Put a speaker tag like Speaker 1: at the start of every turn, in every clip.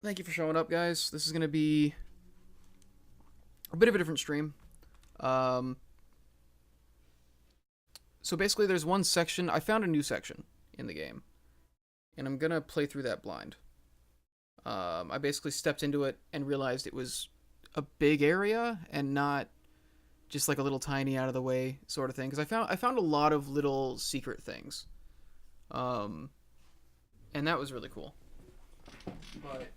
Speaker 1: Thank you for showing up, guys. This is going to be a bit of a different stream. Um, so basically, there's one section. I found a new section in the game, and I'm going to play through that blind. I basically stepped into it and realized it was a big area and not just like a little tiny out of the way sort of thing. Because I found a lot of little secret things, um, and that was really cool. But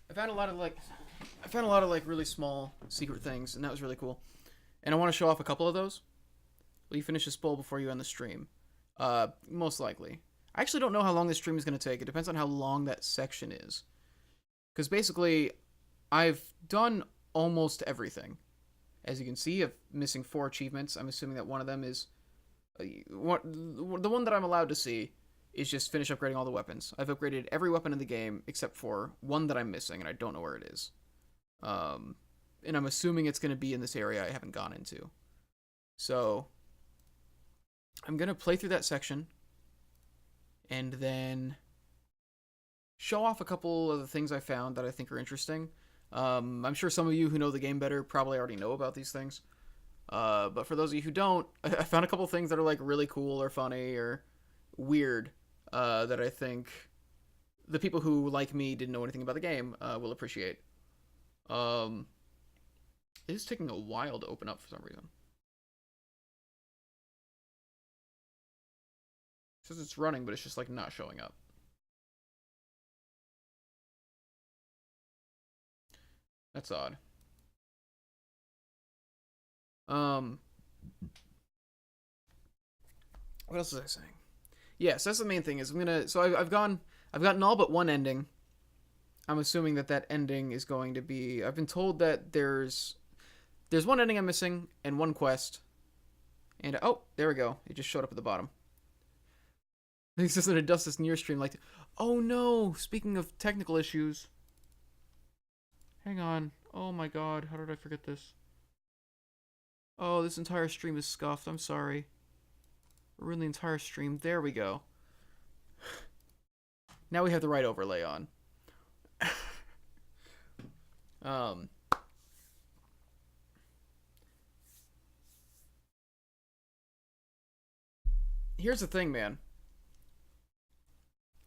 Speaker 1: I found a lot of like really small secret things, and that was really cool. And I want to show off a couple of those. Will you finish this bowl before you end the stream? Most likely. I actually don't know how long this stream is going to take. It depends on how long that section is. Because basically, I've done almost everything. As you can see, I'm missing 4 achievements. I'm assuming that one of them is the one that I'm allowed to see is just finish upgrading all the weapons. I've upgraded every weapon in the game except for one that I'm missing, and I don't know where it is. And I'm assuming it's going to be in this area I haven't gone into. So I'm going to play through that section and then show off a couple of the things I found that I think are interesting. I'm sure some of you who know the game better probably already know about these things. But for those of you who don't, I found a couple of things that are like really cool or funny or weird that I think the people who, like me, didn't know anything about the game will appreciate. It is taking a while to open up for some reason. It says it's running, but it's just like not showing up. That's odd. What else was I saying? Yes, that's the main thing. Is I'm gonna. So I've gotten all but one ending. I'm assuming that that ending is going to be. I've been told that there's one ending I'm missing and one quest. And oh, there we go. It just showed up at the bottom. This isn't a Dust This NieR stream like. Oh no! Speaking of technical issues. Hang on. Oh my god, how did I forget this? Oh, this entire stream is scuffed. I'm sorry. Ruined the entire stream. There we go. Now we have the right overlay on. um. Here's the thing, man.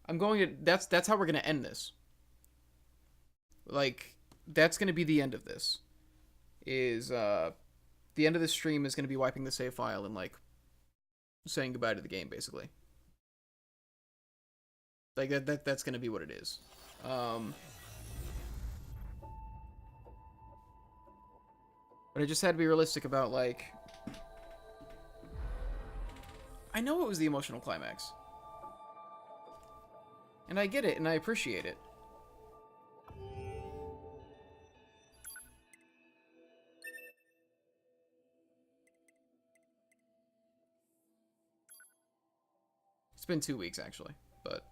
Speaker 1: I'm going to. That's how we're gonna end this. Like, that's gonna be the end of this. Is the end of this stream is gonna be wiping the save file and like saying goodbye to the game, basically. Like that's gonna be what it is. But I just had to be realistic about like. I know it was the emotional climax. And I get it, and I appreciate it. It's been 2 weeks, actually. But,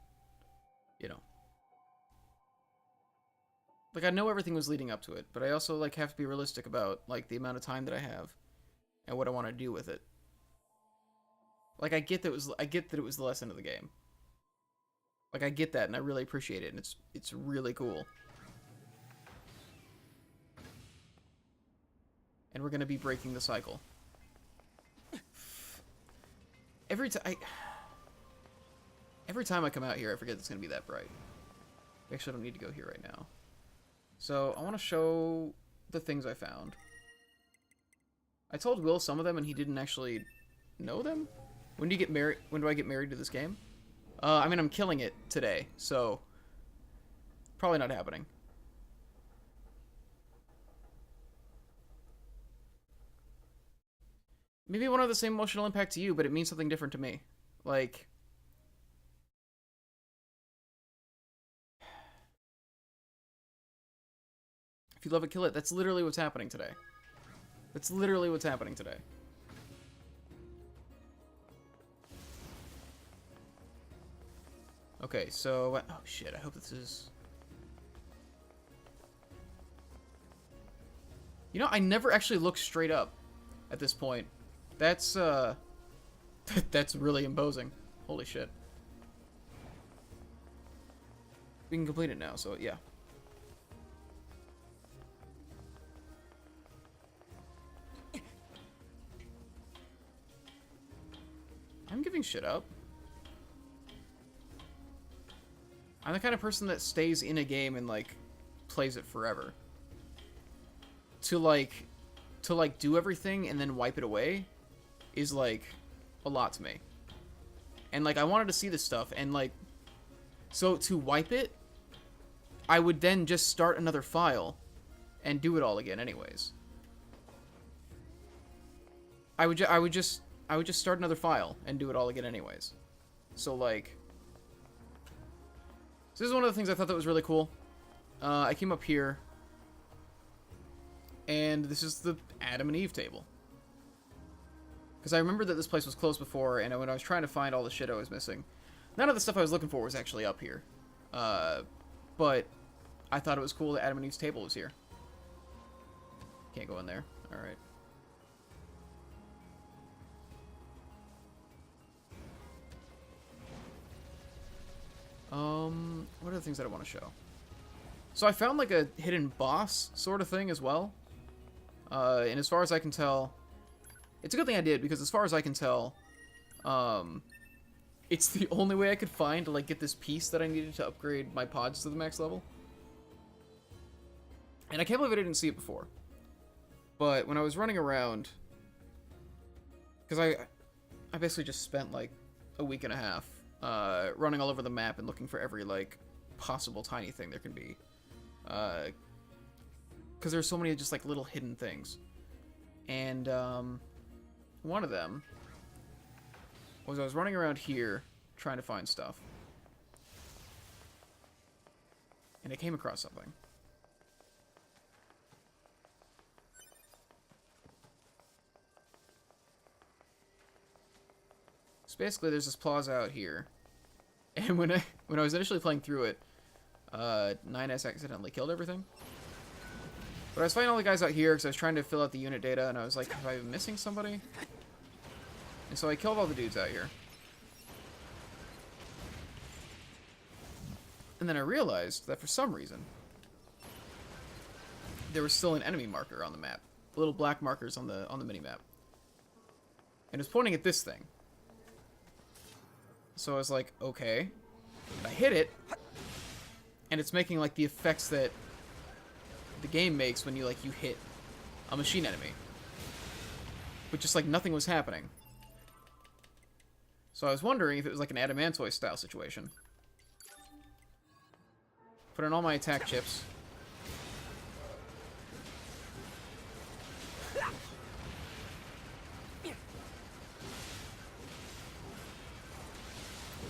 Speaker 1: you know. Like, I know everything was leading up to it, but I also, like, have to be realistic about, like, the amount of time that I have and what I want to do with it. Like, I get that it was the lesson of the game. Like, I get that, and I really appreciate it, and it's really cool. And we're gonna be breaking the cycle. Every time I come out here, I forget it's gonna be that bright. Actually, I don't need to go here right now. So, I want to show the things I found. I told Will some of them, and he didn't actually know them. When do you get married? When do I get married to this game? I mean, I'm killing it today, so probably not happening. Maybe it won't have the same emotional impact to you, but it means something different to me. Like, if you love it, kill it. That's literally what's happening today. That's literally what's happening today. Okay, so... Oh, shit. I hope this is... You know, I never actually look straight up at this point. That's, that's really imposing. Holy shit. We can complete it now, so yeah. I'm giving shit up. I'm the kind of person that stays in a game and, like, plays it forever. To do everything and then wipe it away is, like, a lot to me. And, like, I wanted to see this stuff, and, like, so to wipe it, I would then just start another file and do it all again anyways. I would just start another file and do it all again anyways. So, like, so this is one of the things I thought that was really cool. I came up here, and this is the Adam and Eve table. Because I remember that this place was closed before, and when I was trying to find all the shit I was missing, none of the stuff I was looking for was actually up here. But I thought it was cool that Adam and Eve's table was here. Can't go in there. Alright. What are the things that I want to show? So I found, like, a hidden boss sort of thing as well. And as far as I can tell, it's a good thing I did, because as far as I can tell, it's the only way I could find to, like, get this piece that I needed to upgrade my pods to the max level. And I can't believe I didn't see it before. But when I was running around, because I basically just spent, like, a week and a half running all over the map and looking for every, like, possible tiny thing there can be. Because there's so many just, like, little hidden things. And one of them was I was running around here trying to find stuff. And I came across something. So basically there's this plaza out here. And when I was initially playing through it, 9S accidentally killed everything. But I was finding all the guys out here because I was trying to fill out the unit data, and I was like, am I missing somebody? And so I killed all the dudes out here. And then I realized that for some reason, there was still an enemy marker on the map. Little black markers on the mini-map. And it was pointing at this thing. So I was like, okay. And I hit it, and it's making, like, the effects that the game makes when you, like, you hit a machine enemy. But just, like, nothing was happening. So I was wondering if it was, like, an Adamantoid style situation. Put in all my attack chips.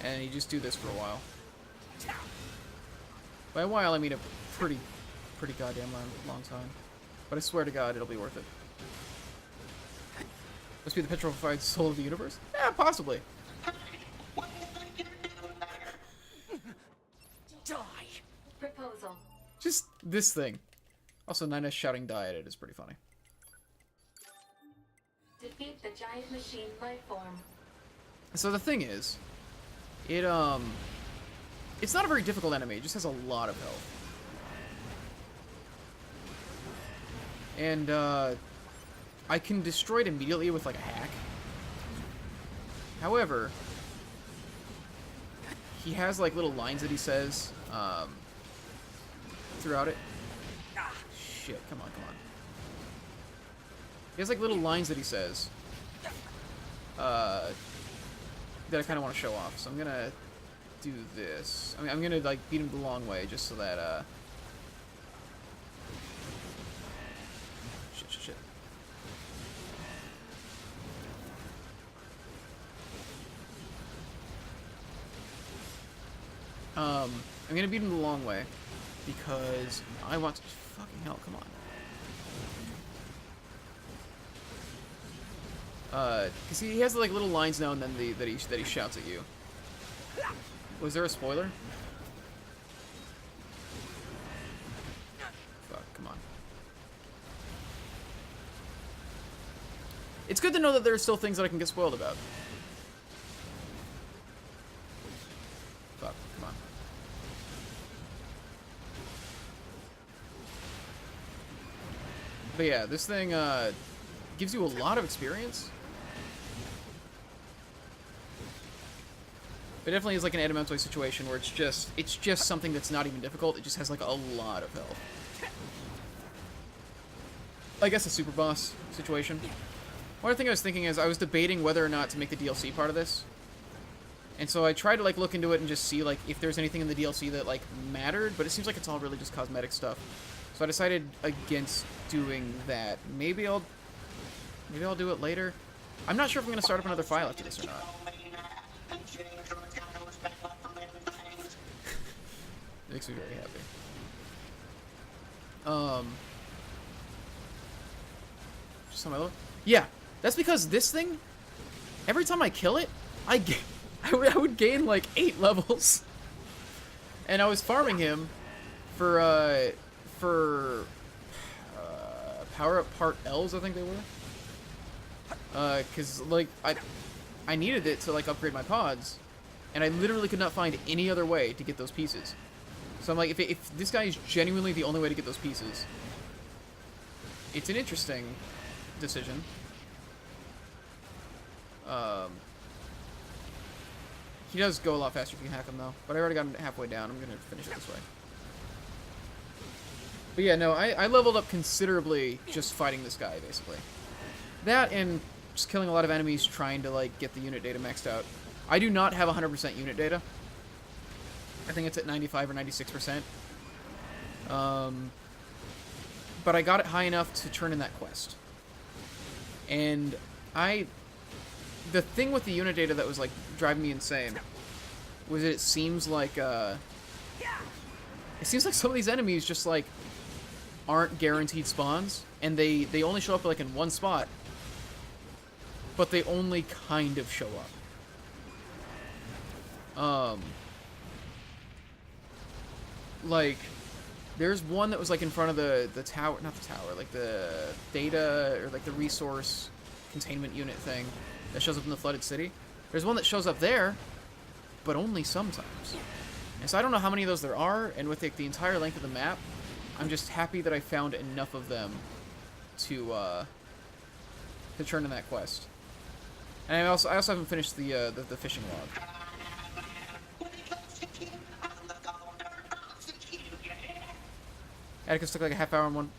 Speaker 1: And you just do this for a while. By a while, I mean a pretty goddamn long time. But I swear to God, it'll be worth it. Must be the petrified soul of the universe? Yeah, possibly.
Speaker 2: Die. Proposal.
Speaker 1: Just this thing. Also, 9S shouting die at it is pretty funny.
Speaker 2: Defeat the giant machine life form.
Speaker 1: So the thing is, it's not a very difficult enemy. It just has a lot of health. And, I can destroy it immediately with, like, a hack. However, he has, like, little lines that he says, throughout it. Shit, come on. He has, like, little lines that he says, that I kind of want to show off. So I'm gonna do this. I mean, I'm gonna, like, beat him the long way, just so that, Shit. I'm gonna beat him the long way, because I want to... Fucking hell, come on. Because he has, like, little lines now and then that he shouts at you. Was there a spoiler? Fuck, come on. It's good to know that there are still things that I can get spoiled about. Fuck, come on. But yeah, this thing gives you a lot of experience. It definitely is like an Adamantoid situation where it's just something that's not even difficult. It just has like a lot of health. I guess a super boss situation. One thing I was thinking is I was debating whether or not to make the DLC part of this. And so I tried to like look into it and just see like if there's anything in the DLC that like mattered, but it seems like it's all really just cosmetic stuff. So I decided against doing that. Maybe I'll do it later. I'm not sure if I'm going to start up another file after this or not. It makes me very happy. Just on my load. Yeah, that's because this thing, every time I kill it, I would gain like 8 levels. And I was farming him for power up part L's, I think they were. Cause like I needed it to like upgrade my pods, and I literally could not find any other way to get those pieces. So I'm like, if this guy is genuinely the only way to get those pieces, it's an interesting decision. He does go a lot faster if you hack him, though. But I already got him halfway down. I'm going to finish it this way. But yeah, no, I leveled up considerably just fighting this guy, basically. That and just killing a lot of enemies trying to, like, get the unit data maxed out. I do not have 100% unit data. I think it's at 95 or 96%. But I got it high enough to turn in that quest. And the thing with the unit data that was, like, driving me insane was that it seems like some of these enemies just, like, aren't guaranteed spawns, and they only show up, like, in one spot, but they only kind of show up. Like, there's one that was, like, in front of the tower, not the tower, like, the data, or, like, the resource containment unit thing that shows up in the flooded city. There's one that shows up there, but only sometimes. And so I don't know how many of those there are, and with, like, the entire length of the map, I'm just happy that I found enough of them to turn in that quest. And I also haven't finished the fishing log. Atticus took like a half hour on one.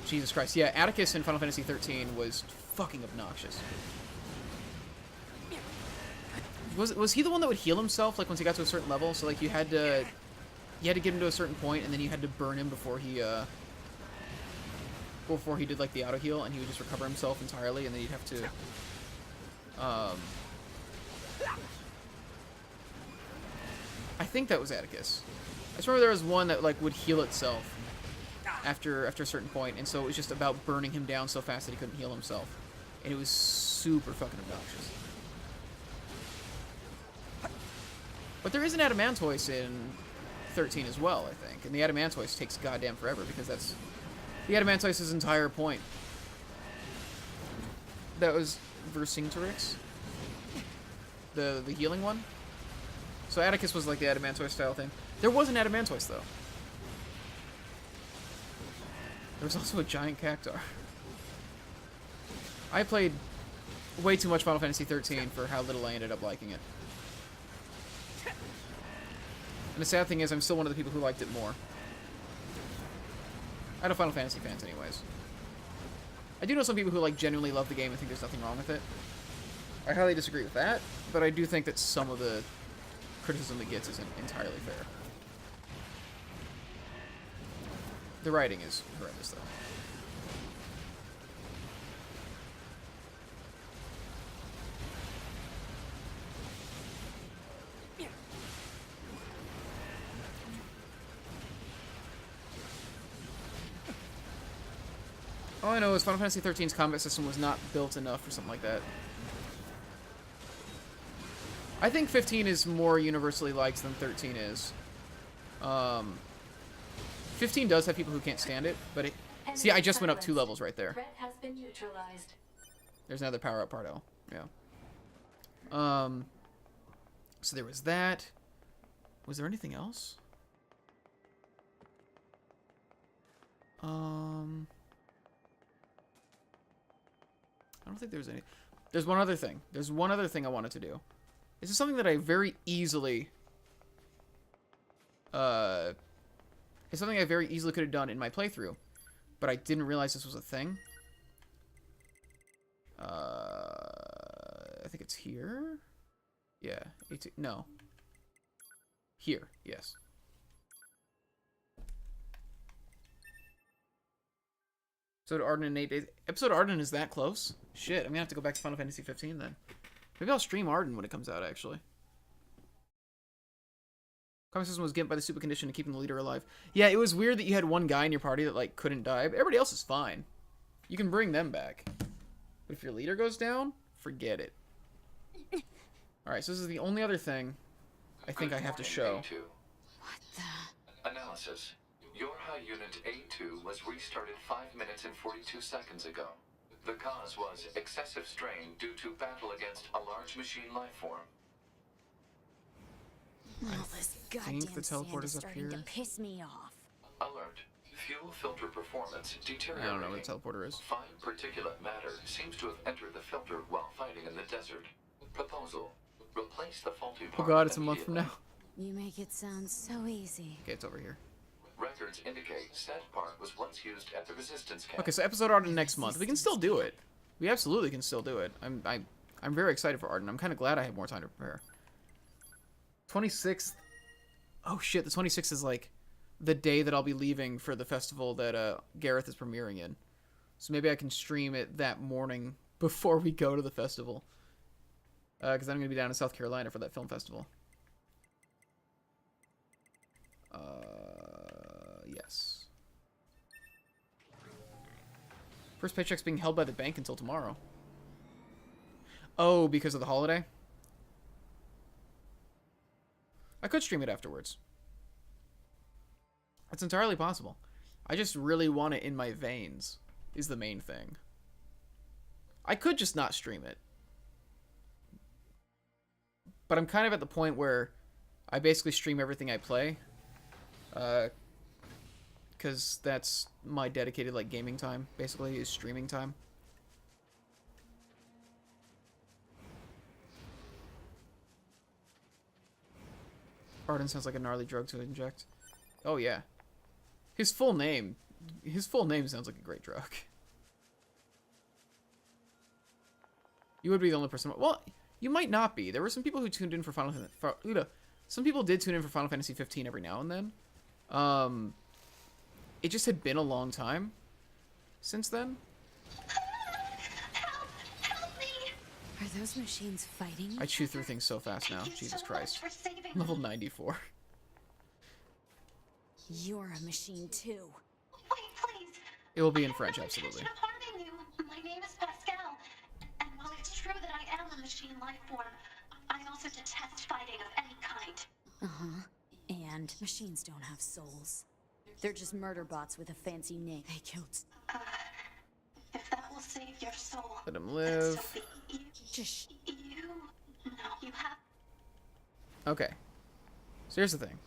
Speaker 1: Jesus Christ. Yeah, Atticus in Final Fantasy 13 was fucking obnoxious. Was he the one that would heal himself like once he got to a certain level? So like you had to get him to a certain point, and then you had to burn him before he did like the auto heal, and he would just recover himself entirely, and then you'd have to I think that was Atticus. I just remember there was one that like would heal itself after a certain point, and so it was just about burning him down so fast that he couldn't heal himself, and it was super fucking obnoxious. But there is an Adamantoise in 13 as well, I think, and the Adamantoise takes goddamn forever because that's the Adamantoise's entire point. That was Vercingetorix, the healing one. So Atticus was like the Adamantoise style thing. There was an Adamantoise though. There was also a giant cactuar. I played way too much Final Fantasy 13 for how little I ended up liking it. And the sad thing is, I'm still one of the people who liked it more. I know Final Fantasy fans anyways. I do know some people who like genuinely love the game and think there's nothing wrong with it. I highly disagree with that, but I do think that some of the criticism it gets isn't entirely fair. The writing is horrendous, though. All I know is Final Fantasy XIII's combat system was not built enough for something like that. I think 15 is more universally liked than 13 is. 15 does have people who can't stand it, but it... See, I just went up 2 levels right there.
Speaker 2: Threat has been neutralized.
Speaker 1: There's another power-up part L. Yeah. So there was that. Was there anything else? I don't think there's any. There's one other thing. There's one other thing I wanted to do. This is something that I very easily... it's something I very easily could have done in my playthrough, but I didn't realize this was a thing. I think it's here? Yeah. No. Here, yes. Episode Arden in 8 days. Episode Arden is that close? Shit, I'm gonna have to go back to Final Fantasy 15 then. Maybe I'll stream Arden when it comes out, actually. Comic system was gimped by the super condition to keeping the leader alive. Yeah, it was weird that you had one guy in your party that, like, couldn't die, but everybody else is fine. You can bring them back. But if your leader goes down, forget it. Alright, so this is the only other thing I think I have to show.
Speaker 3: What the? Analysis. Your high unit A2 was restarted 5 minutes and 42 seconds ago. The cause was excessive strain due to battle against a large machine lifeform.
Speaker 4: All this
Speaker 1: think
Speaker 4: goddamn
Speaker 1: the teleport is up
Speaker 4: starting to
Speaker 1: here.
Speaker 4: piss me off.
Speaker 3: Alert. Fuel filter performance
Speaker 1: I
Speaker 3: deteriorating.
Speaker 1: don't know what the teleporter is.
Speaker 3: Fine particulate matter seems to have entered the filter while fighting in the desert. Proposal. Replace the faulty
Speaker 1: Oh
Speaker 3: part
Speaker 1: god, it's a month from
Speaker 3: immediately.
Speaker 1: now.
Speaker 4: You make it sound so easy.
Speaker 1: Okay, it's over here.
Speaker 3: Records indicate said part was once used at the resistance camp.
Speaker 1: Okay, so episode Arden next month. We can still do it. We absolutely can still do it. I'm very excited for Arden. I'm kind of glad I have more time to prepare. 26th. Oh shit, the 26th is like the day that I'll be leaving for the festival that Gareth is premiering in. So maybe I can stream it that morning before we go to the festival. Because I'm going to be down in South Carolina for that film festival. Yes. First paycheck's being held by the bank until tomorrow. Oh, because of the holiday? I could stream it afterwards. It's entirely possible. I just really want it in my veins, is the main thing. I could just not stream it. But I'm kind of at the point where I basically stream everything I play. Because that's my dedicated, like, gaming time, basically, is streaming time. Arden sounds like a gnarly drug to inject. Oh, yeah. His full name sounds like a great drug. You would be the only person. Well, you might not be. There were some people who tuned in for Final Fantasy. Some people did tune in for Final Fantasy 15 every now and then. It just had been a long time since then.
Speaker 2: Help me!
Speaker 4: Are those machines fighting?
Speaker 1: I chew through things so fast now.
Speaker 2: Thank you
Speaker 1: Jesus
Speaker 2: so
Speaker 1: Christ.
Speaker 2: much for saving
Speaker 1: Level
Speaker 2: me.
Speaker 1: 94.
Speaker 4: You're a machine too.
Speaker 2: Wait, please.
Speaker 1: It will be in
Speaker 2: I have
Speaker 1: French,
Speaker 2: no
Speaker 1: absolutely.
Speaker 2: intention of harming you. My name is Pascal. And while it's true that I am a machine life form, I also detest fighting of any kind.
Speaker 4: Uh-huh. And machines don't have souls. They're just murder bots with a fancy name. They killed...
Speaker 2: If that will save your soul,
Speaker 1: Let him
Speaker 2: then
Speaker 1: live.
Speaker 2: so be.
Speaker 4: Just...
Speaker 2: No, you have...
Speaker 1: Okay. So here's the thing.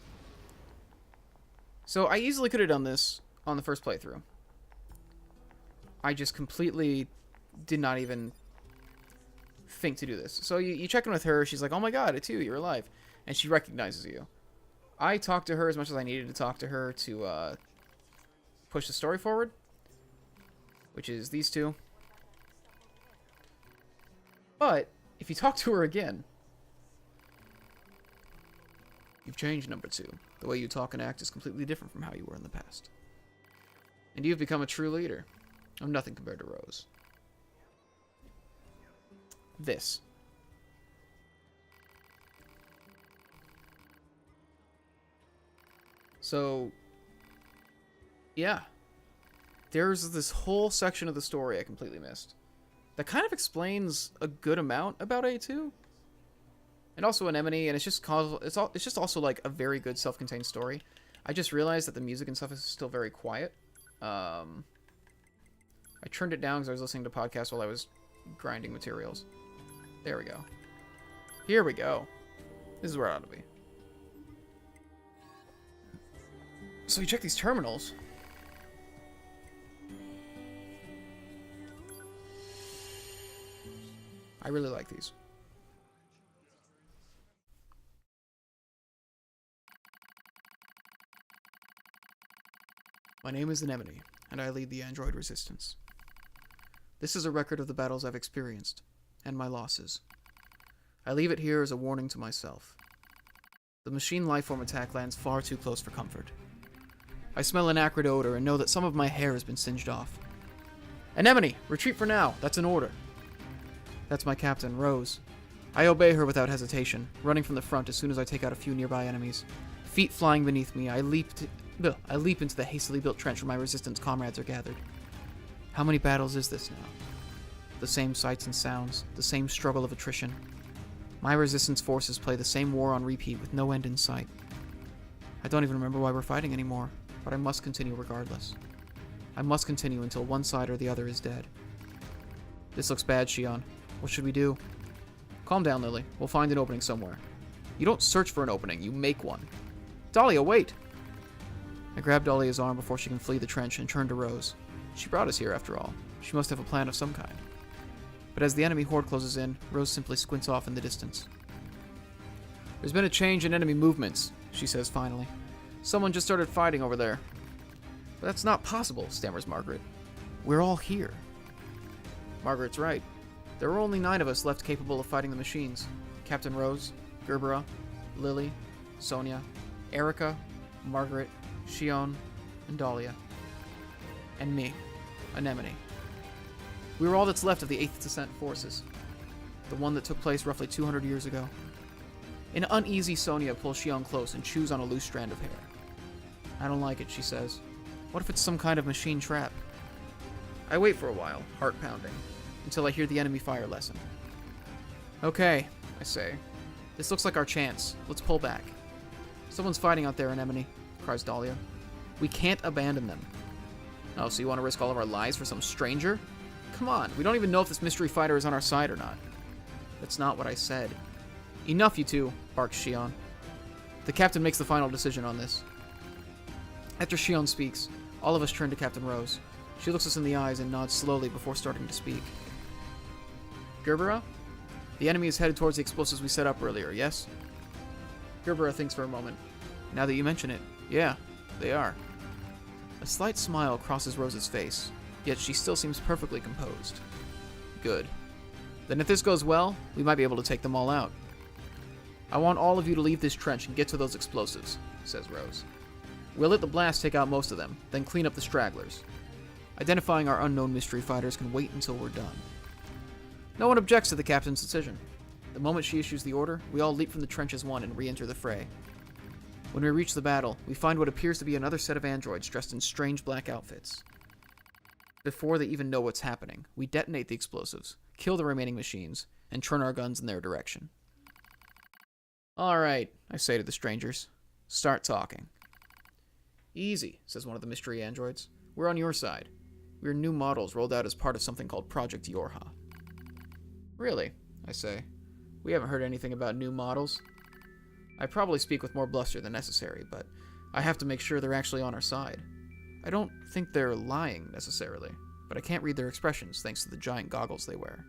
Speaker 1: So I easily could have done this on the first playthrough. I just completely did not even think to do this. So you check in with her. She's like, oh my god, it's you. You're alive. And she recognizes you. I talked to her as much as I needed to talk to her to push the story forward. Which is these two. But if you talk to her again... You've changed, number 2. The way you talk and act is completely different from how you were in the past. And you've become a true leader. I'm nothing compared to Rose. This. So, yeah. There's this whole section of the story I completely missed. That kind of explains a good amount about A2. And also Anemone, and it's just also like a very good self-contained story. I just realized that the music and stuff is still very quiet. I turned it down because I was listening to podcasts while I was grinding materials. There we go. Here we go. This is where it ought to be. So you check these terminals. I really like these. My name is Anemone, and I lead the android resistance. This is a record of the battles I've experienced, and my losses. I leave it here as a warning to myself. The machine lifeform attack lands far too close for comfort. I smell an acrid odor and know that some of my hair has been singed off. Anemone, retreat for now. That's an order. That's my captain, Rose. I obey her without hesitation, running from the front as soon as I take out a few nearby enemies. Feet flying beneath me, I leap into the hastily built trench where my resistance comrades are gathered. How many battles is this now? The same sights and sounds, the same struggle of attrition. My resistance forces play the same war on repeat with no end in sight. I don't even remember why we're fighting anymore, but I must continue regardless. I must continue until one side or the other is dead. This looks bad, Shion. What should we do? Calm down, Lily. We'll find an opening somewhere. You don't search for an opening, you make one. Dahlia, wait! I grab Dahlia's arm before she can flee the trench and turn to Rose. She brought us here, after all. She must have a plan of some kind. But as the enemy horde closes in, Rose simply squints off in the distance. There's been a change in enemy movements, she says finally. Someone just started fighting over there. But that's not possible, stammers Margaret. We're all here. Margaret's right. There are only 9 of us left capable of fighting the machines. Captain Rose, Gerbera, Lily, Sonia, Erica, Margaret, Shion, and Dahlia. And me, Anemone. We were all that's left of the 8th Descent forces. The one that took place roughly 200 years ago. An uneasy Sonia pulls Shion close and chews on a loose strand of hair. I don't like it, she says. What if it's some kind of machine trap? I wait for a while, heart pounding, until I hear the enemy fire lessen. Okay, I say. This looks like our chance. Let's pull back. Someone's fighting out there, Anemone, cries Dahlia. We can't abandon them. Oh, so you want to risk all of our lives for some stranger? Come on, we don't even know if this mystery fighter is on our side or not. That's not what I said. Enough, you two, barks Shion. The captain makes the final decision on this. After Shion speaks, all of us turn to Captain Rose. She looks us in the eyes and nods slowly before starting to speak. Gerbera? The enemy is headed towards the explosives we set up earlier, yes? Gerbera thinks for a moment. Now that you mention it, yeah, they are. A slight smile crosses Rose's face, yet she still seems perfectly composed. Good. Then if this goes well, we might be able to take them all out. I want all of you to leave this trench and get to those explosives, says Rose. We'll let the blast take out most of them, then clean up the stragglers. Identifying our unknown mystery fighters can wait until we're done. No one objects to the captain's decision. The moment she issues the order, we all leap from the trench as one and re-enter the fray. When we reach the battle, we find what appears to be another set of androids dressed in strange black outfits. Before they even know what's happening, we detonate the explosives, kill the remaining machines, and turn our guns in their direction. Alright, I say to the strangers. Start talking. Easy, says one of the mystery androids. We're on your side. We're new models rolled out as part of something called Project Yorha. Really? I say. We haven't heard anything about new models. I probably speak with more bluster than necessary, but I have to make sure they're actually on our side. I don't think they're lying, necessarily, but I can't read their expressions thanks to the giant goggles they wear.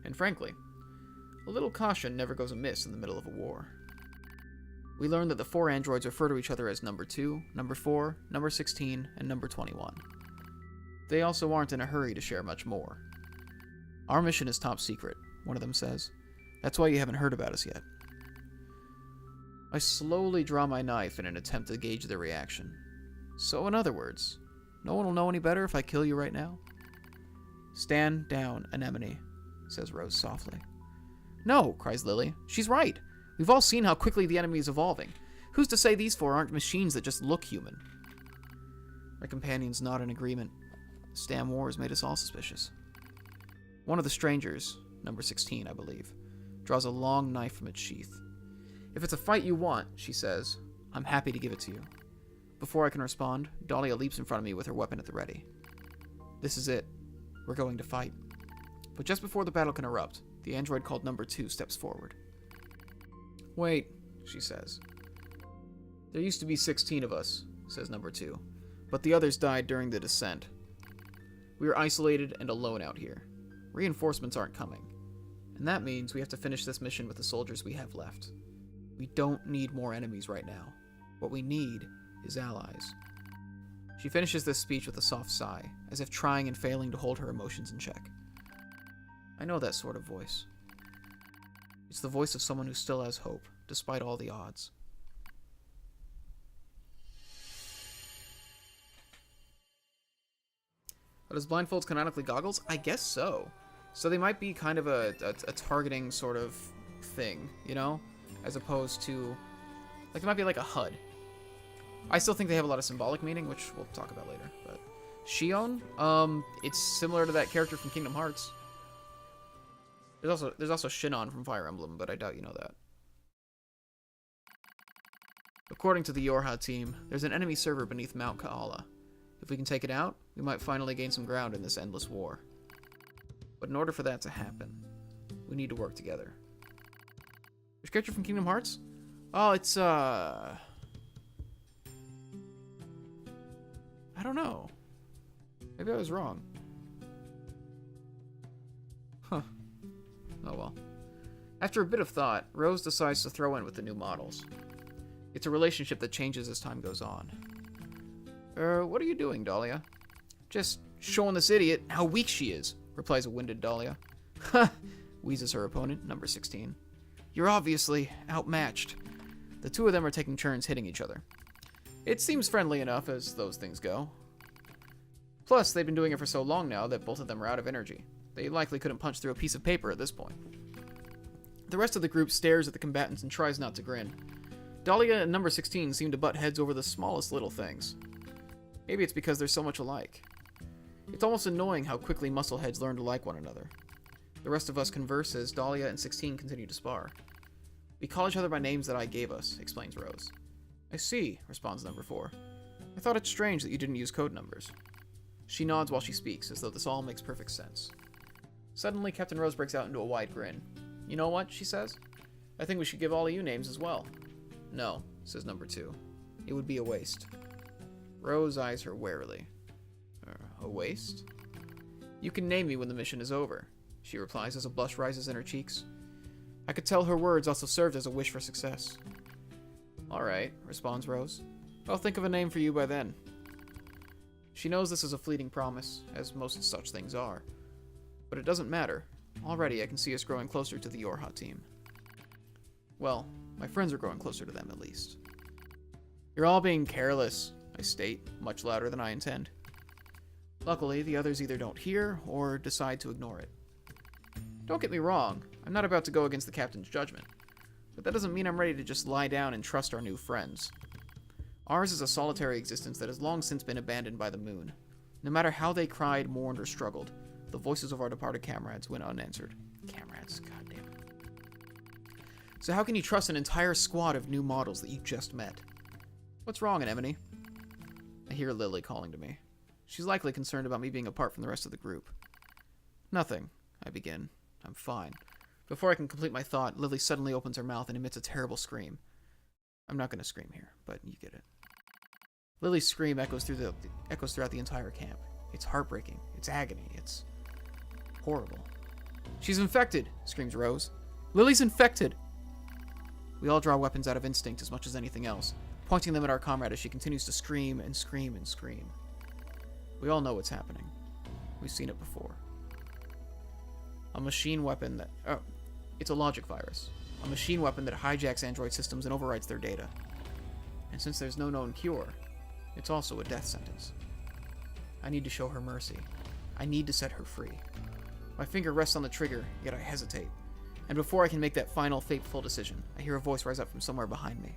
Speaker 1: And frankly, a little caution never goes amiss in the middle of a war. We learn that the 4 androids refer to each other as Number 2, Number 4, Number 16, and Number 21. They also aren't in a hurry to share much more. Our mission is top secret, one of them says. That's why you haven't heard about us yet. I slowly draw my knife in an attempt to gauge their reaction. So in other words, no one will know any better if I kill you right now? Stand down, Anemone, says Rose softly. No, cries Lily. She's right. We've all seen how quickly the enemy is evolving. Who's to say these 4 aren't machines that just look human? My companions nod in agreement. The Stam Wars made us all suspicious. One of the strangers, number 16, I believe, draws a long knife from its sheath. If it's a fight you want, she says, I'm happy to give it to you. Before I can respond, Dahlia leaps in front of me with her weapon at the ready. This is it. We're going to fight. But just before the battle can erupt, the android called Number 2 steps forward. Wait, she says. There used to be 16 of us, says Number 2, but the others died during the descent. We are isolated and alone out here. Reinforcements aren't coming, and that means we have to finish this mission with the soldiers we have left. We don't need more enemies right now. What we need is allies. She finishes this speech with a soft sigh, as if trying and failing to hold her emotions in check. I know that sort of voice. It's the voice of someone who still has hope, despite all the odds. But is blindfolds canonically goggles? I guess so. So they might be kind of a targeting sort of thing, you know? As opposed to... Like, it might be like a HUD. I still think they have a lot of symbolic meaning, which we'll talk about later. But Shion, it's similar to that character from Kingdom Hearts. There's also Shinon from Fire Emblem, but I doubt you know that. According to the Yorha team, there's an enemy server beneath Mount Kaala. If we can take it out, we might finally gain some ground in this endless war. But in order for that to happen, we need to work together. Which character from Kingdom Hearts? Oh, it's, I don't know. Maybe I was wrong. Huh. Oh well. After a bit of thought, Rose decides to throw in with the new models. It's a relationship that changes as time goes on. What are you doing, Dahlia? Just showing this idiot how weak she is, replies a winded Dahlia. Ha! Wheezes her opponent, number 16. You're obviously outmatched. The two of them are taking turns hitting each other. It seems friendly enough as those things go. Plus, they've been doing it for so long now that both of them are out of energy. They likely couldn't punch through a piece of paper at this point. The rest of the group stares at the combatants and tries not to grin. Dahlia and number 16 seem to butt heads over the smallest little things. Maybe it's because they're so much alike. It's almost annoying how quickly muscleheads learn to like one another. The rest of us converse as Dahlia and 16 continue to spar. We call each other by names that I gave us, explains Rose. I see, responds number 4. I thought it strange that you didn't use code numbers. She nods while she speaks, as though this all makes perfect sense. Suddenly, Captain Rose breaks out into a wide grin. You know what, she says? I think we should give all of you names as well. No, says number 2. It would be a waste. Rose eyes her warily. A waste? You can name me when the mission is over, she replies as a blush rises in her cheeks. I could tell her words also served as a wish for success. Alright, responds Rose. I'll think of a name for you by then. She knows this is a fleeting promise, as most such things are. But it doesn't matter. Already I can see us growing closer to the Yorha team. Well, my friends are growing closer to them at least. You're all being careless, I state, much louder than I intend. Luckily, the others either don't hear or decide to ignore it. Don't get me wrong, I'm not about to go against the captain's judgment. But that doesn't mean I'm ready to just lie down and trust our new friends. Ours is a solitary existence that has long since been abandoned by the moon. No matter how they cried, mourned, or struggled, the voices of our departed comrades went unanswered. Comrades, goddamn. So how can you trust an entire squad of new models that you just met? What's wrong, Anemone? I hear Lily calling to me. She's likely concerned about me being apart from the rest of the group. Nothing, I begin. I'm fine. Before I can complete my thought, Lily suddenly opens her mouth and emits a terrible scream. I'm not going to scream here, but you get it. Lily's scream echoes throughout the entire camp. It's heartbreaking. It's agony. It's horrible. She's infected, screams Rose. Lily's infected! We all draw weapons out of instinct as much as anything else, pointing them at our comrade as she continues to scream and scream and scream. We all know what's happening. We've seen it before. A machine weapon that... Oh, it's a logic virus. A machine weapon that hijacks android systems and overwrites their data. And since there's no known cure, it's also a death sentence. I need to show her mercy. I need to set her free. My finger rests on the trigger, yet I hesitate. And before I can make that final, fateful decision, I hear a voice rise up from somewhere behind me.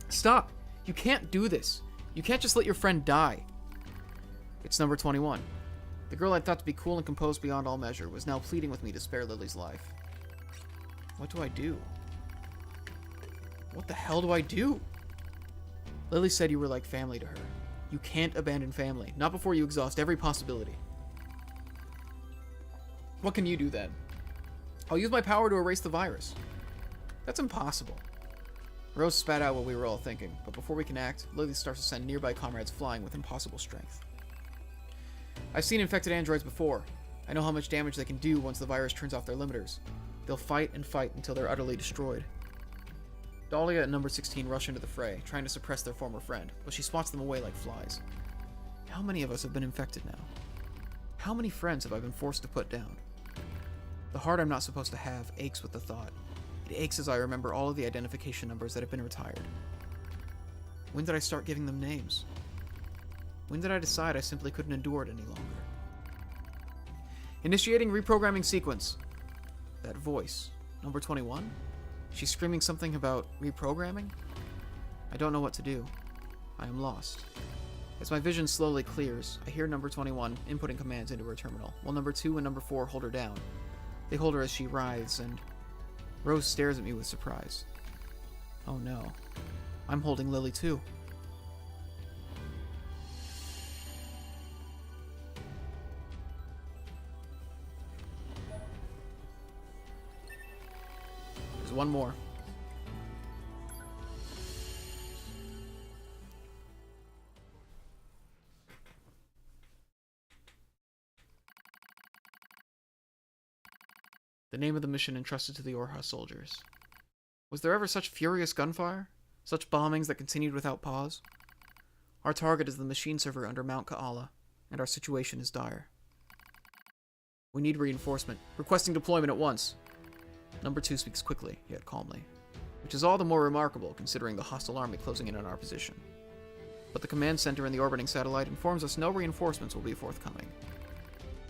Speaker 1: Stop! You can't do this! You can't just let your friend die! It's number 21. The girl I thought to be cool and composed beyond all measure was now pleading with me to spare Lily's life. What do I do? What the hell do I do? Lily said you were like family to her. You can't abandon family, not before you exhaust every possibility. What can you do then? I'll use my power to erase the virus. That's impossible. Rose spat out what we were all thinking, but before we can act, Lily starts to send nearby comrades flying with impossible strength. I've seen infected androids before. I know how much damage they can do once the virus turns off their limiters. They'll fight and fight until they're utterly destroyed. Dahlia and number 16 rush into the fray, trying to suppress their former friend, but she swats them away like flies. How many of us have been infected now? How many friends have I been forced to put down? The heart I'm not supposed to have aches with the thought. It aches as I remember all of the identification numbers that have been retired. When did I start giving them names? When did I decide I simply couldn't endure it any longer? Initiating reprogramming sequence. That voice. Number 21? She's screaming something about reprogramming? I don't know what to do. I am lost. As my vision slowly clears, I hear number 21 inputting commands into her terminal, while number 2 and number 4 hold her down. They hold her as she writhes, and Rose stares at me with surprise. Oh no. I'm holding Lily too. There's one more. The name of the mission entrusted to the Orha soldiers. Was there ever such furious gunfire? Such bombings that continued without pause? Our target is the machine server under Mount Kaala, and our situation is dire. We need reinforcement. Requesting deployment at once. Number 2 speaks quickly, yet calmly, which is all the more remarkable considering the hostile army closing in on our position. But the command center in the orbiting satellite informs us no reinforcements will be forthcoming.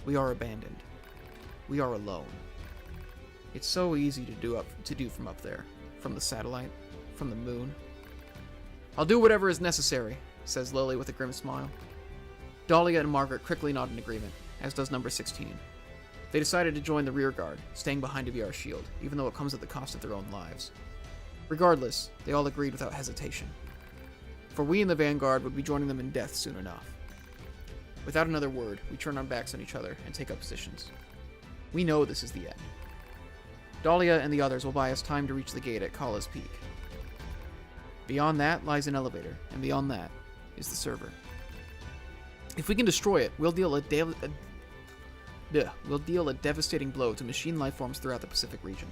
Speaker 1: We are abandoned. We are alone. It's so easy to do from up there, from the satellite, from the moon. I'll do whatever is necessary, says Lily with a grim smile. Dahlia and Margaret quickly nod in agreement, as does number 16. They decided to join the rear guard, staying behind to be our shield, even though it comes at the cost of their own lives. Regardless, they all agreed without hesitation. For we in the vanguard would be joining them in death soon enough. Without another word, we turn our backs on each other and take up positions. We know this is the end. Dahlia and the others will buy us time to reach the gate at Kaala's Peak. Beyond that lies an elevator, and beyond that is the server. If we can destroy it, we'll deal a devastating blow to machine life forms throughout the Pacific region.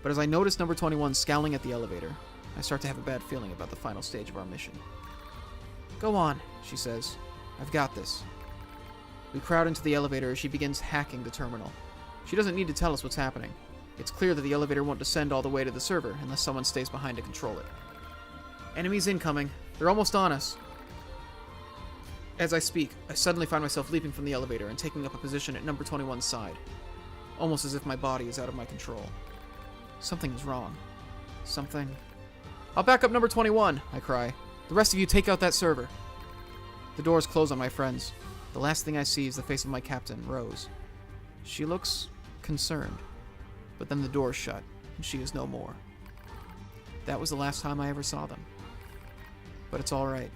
Speaker 1: But as I notice number 21 scowling at the elevator, I start to have a bad feeling about the final stage of our mission. Go on, she says. I've got this. We crowd into the elevator as she begins hacking the terminal. She doesn't need to tell us what's happening. It's clear that the elevator won't descend all the way to the server unless someone stays behind to control it. Enemies incoming. They're almost on us. As I speak, I suddenly find myself leaping from the elevator and taking up a position at number 21's side, almost as if my body is out of my control. Something is wrong. Something... I'll back up number 21, I cry. The rest of you take out that server. The doors close on my friends. The last thing I see is the face of my captain, Rose. She looks concerned. But then the doors shut, and she is no more. That was the last time I ever saw them. But it's alright.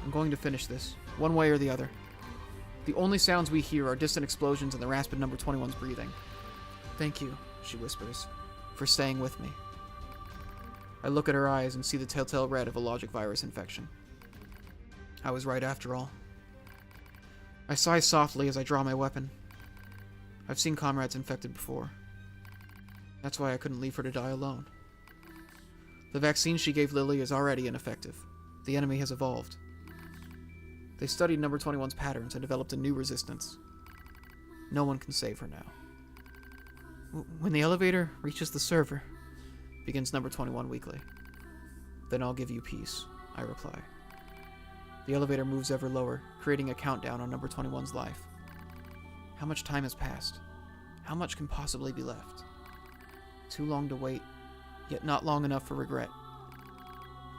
Speaker 1: I'm going to finish this, one way or the other. The only sounds we hear are distant explosions and the rasp of number 21's breathing. Thank you, she whispers, for staying with me. I look at her eyes and see the telltale red of a logic virus infection. I was right after all. I sigh softly as I draw my weapon. I've seen comrades infected before. That's why I couldn't leave her to die alone. The vaccine she gave Lily is already ineffective. The enemy has evolved. They studied number 21's patterns and developed a new resistance. No one can save her now. When the elevator reaches the server, begins number 21 weakly. Then I'll give you peace, I reply. The elevator moves ever lower, creating a countdown on number 21's life. How much time has passed? How much can possibly be left? Too long to wait, yet not long enough for regret.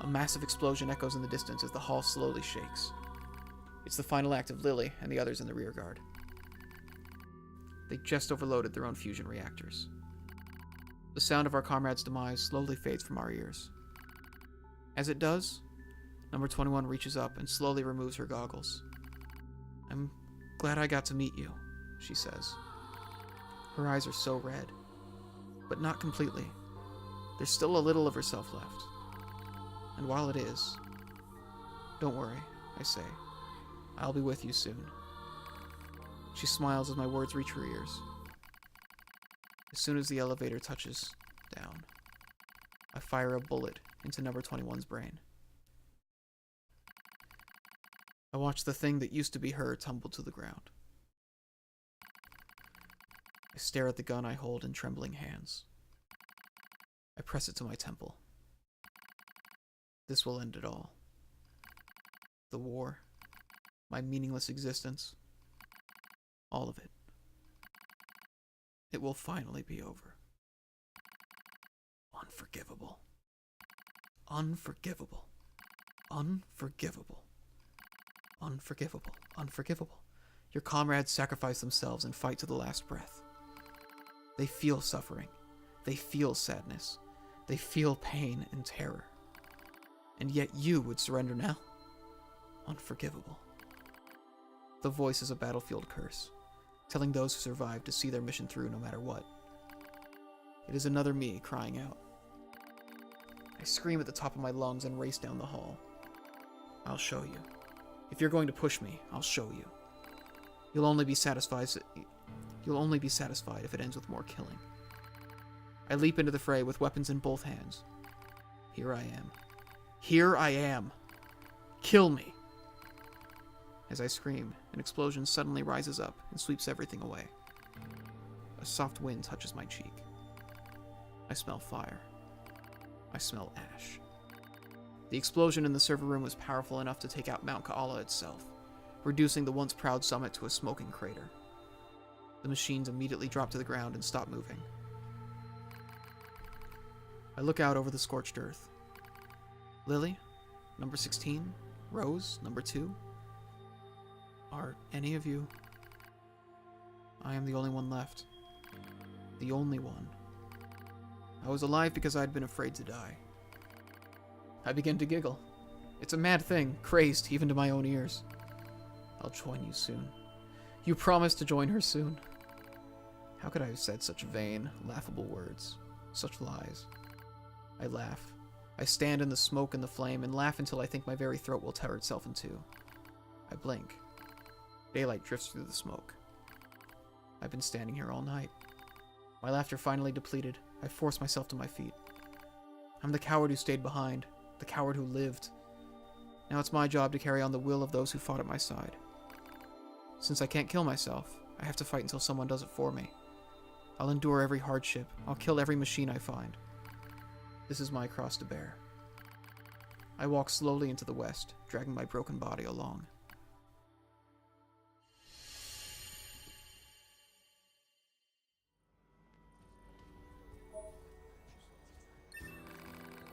Speaker 1: A massive explosion echoes in the distance as the hall slowly shakes. It's the final act of Lily and the others in the rear guard. They just overloaded their own fusion reactors. The sound of our comrade's demise slowly fades from our ears. As it does, number 21 reaches up and slowly removes her goggles. I'm glad I got to meet you, she says. Her eyes are so red. But not completely. There's still a little of herself left. And while it is, don't worry, I say. I'll be with you soon. She smiles as my words reach her ears. As soon as the elevator touches down, I fire a bullet into number 21's brain. I watch the thing that used to be her tumble to the ground. I stare at the gun I hold in trembling hands. I press it to my temple. This will end it all. The war, my meaningless existence, all of it. It will finally be over. Unforgivable. Unforgivable. Unforgivable. Unforgivable. Unforgivable. Your comrades sacrifice themselves and fight to the last breath. They feel suffering. They feel sadness. They feel pain and terror. And yet you would surrender now? Unforgivable. The voice is a battlefield curse, telling those who survive to see their mission through no matter what. It is another me crying out. I scream at the top of my lungs and race down the hall. I'll show you. If you're going to push me, I'll show you. You'll only be satisfied if it ends with more killing. I leap into the fray with weapons in both hands. Here I am. Here I am. Kill me. As I scream, an explosion suddenly rises up and sweeps everything away. A soft wind touches my cheek. I smell fire. I smell ash. The explosion in the server room was powerful enough to take out Mount Kaala itself, reducing the once proud summit to a smoking crater. The machines immediately drop to the ground and stop moving. I look out over the scorched earth. Lily, number 16, Rose, number 2. Are any of you? I am the only one left. The only one. I was alive because I had been afraid to die. I begin to giggle. It's a mad thing, crazed even to my own ears. I'll join you soon. You promised to join her soon. How could I have said such vain, laughable words? Such lies. I laugh. I stand in the smoke and the flame and laugh until I think my very throat will tear itself in two. I blink. Daylight drifts through the smoke. I've been standing here all night. My laughter finally depleted, I force myself to my feet. I'm the coward who stayed behind, the coward who lived. Now it's my job to carry on the will of those who fought at my side. Since I can't kill myself, I have to fight until someone does it for me. I'll endure every hardship. I'll kill every machine I find. This is my cross to bear. I walk slowly into the west, dragging my broken body along.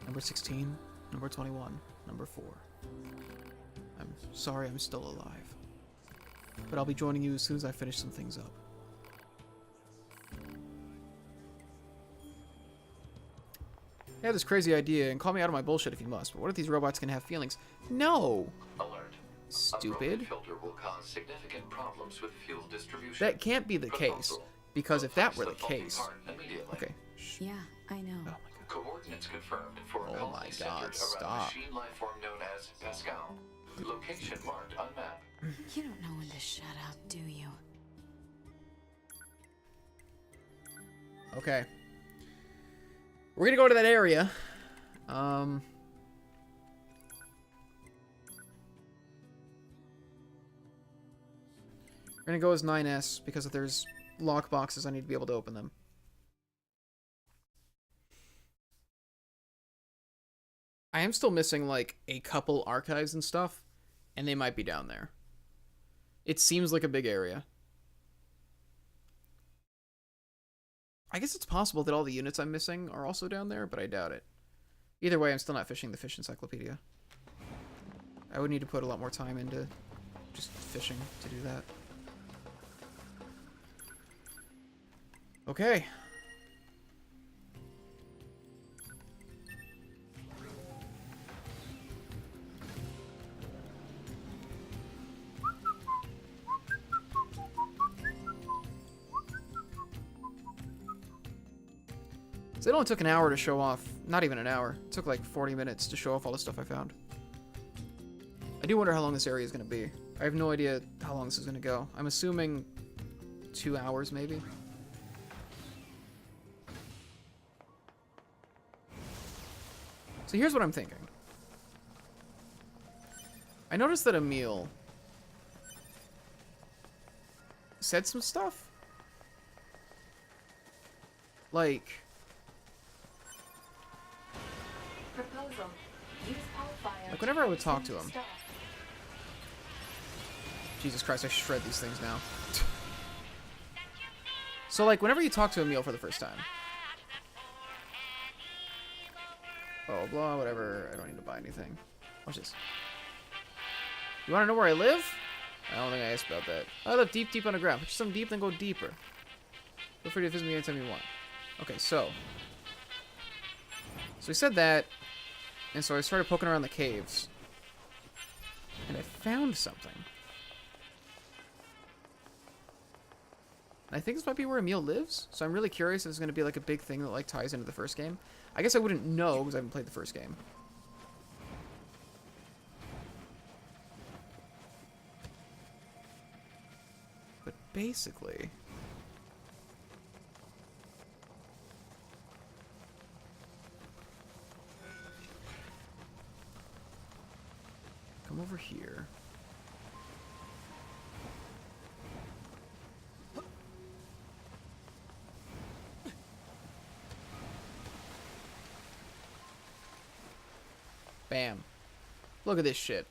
Speaker 1: Number 16, number 21, number 4. I'm sorry I'm still alive. But I'll be joining you as soon as I finish some things up. I have this crazy idea, and call me out of my bullshit if you must, but what if these robots can have feelings? No!
Speaker 3: Alert.
Speaker 1: Stupid.
Speaker 3: A filter will cause significant problems with fuel distribution.
Speaker 1: That can't be the case, because if that were the
Speaker 3: Replace
Speaker 1: case...
Speaker 3: part immediately.
Speaker 1: Okay.
Speaker 4: Yeah, I know.
Speaker 1: Oh my god.
Speaker 3: Coordinates confirmed for a
Speaker 1: Oh
Speaker 3: colony
Speaker 1: my god,
Speaker 3: centered around
Speaker 1: stop.
Speaker 3: a machine life form known as Pascal. Location marked on map.
Speaker 4: You don't know when to shut up, do you?
Speaker 1: Okay. We're gonna go to that area. We're gonna go as 9S because if there's lock boxes, I need to be able to open them. I am still missing, like, a couple archives and stuff, and they might be down there. It seems like a big area. I guess it's possible that all the units I'm missing are also down there, but I doubt it. Either way, I'm still not fishing the fish encyclopedia. I would need to put a lot more time into just fishing to do that. Okay. So it only took an hour to show off. Not even an hour. It took like 40 minutes to show off all the stuff I found. I do wonder how long this area is going to be. I have no idea how long this is going to go. I'm assuming 2 hours, maybe. So here's what I'm thinking. I noticed that Emil said some stuff. Like...
Speaker 5: Proposal. Use qualifier.
Speaker 1: Like, whenever I would talk to him... Jesus Christ, I shred these things now. So, like, whenever you talk to Emil for the first time... Oh, blah, whatever. I don't need to buy anything. Watch this. You want to know where I live? I don't think I asked about that. I live deep, deep underground. Put you some deep, then go deeper. Feel free to visit me anytime you want. Okay, so he said that, and so I started poking around the caves, and I found something. And I think this might be where Emil lives, so I'm really curious if it's going to be like a big thing that like ties into the first game. I guess I wouldn't know because I haven't played the first game. But basically... Come over here. Bam. Look at this shit.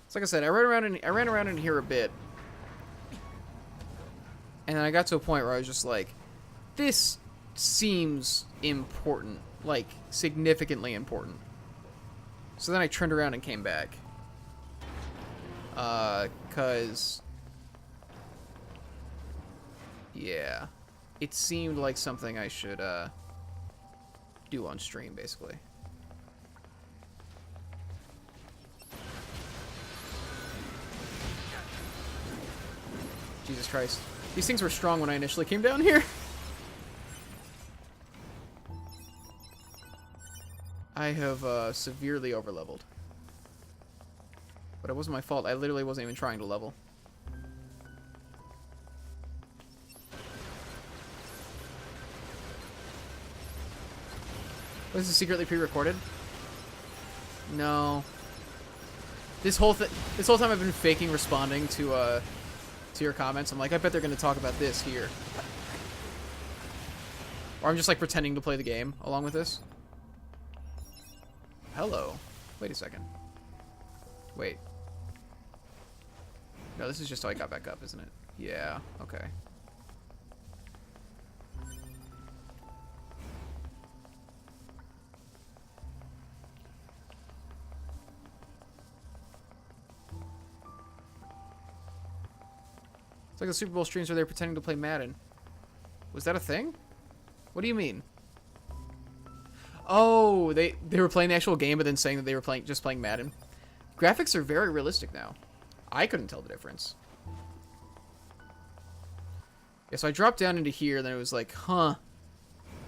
Speaker 1: So like I said, I ran around in here a bit. And then I got to a point where I was just like, this seems important. Like, significantly important. So then I turned around and came back. 'Cause... Yeah. It seemed like something I should, do on stream, basically. Jesus Christ. These things were strong when I initially came down here. I have, severely overleveled. But it wasn't my fault. I literally wasn't even trying to level. Was this secretly pre-recorded? No. This whole time I've been faking responding to your comments. I'm like, I bet they're going to talk about this here. Or I'm just like pretending to play the game along with this. Hello. Wait a second. Wait. No, this is just how I got back up, isn't it? Yeah, okay. It's like the Super Bowl streams where they're pretending to play Madden. Was that a thing? What do you mean? Oh, they were playing the actual game, but then saying that they were just playing Madden. Graphics are very realistic now. I couldn't tell the difference. Yeah, so I dropped down into here, then it was like, huh.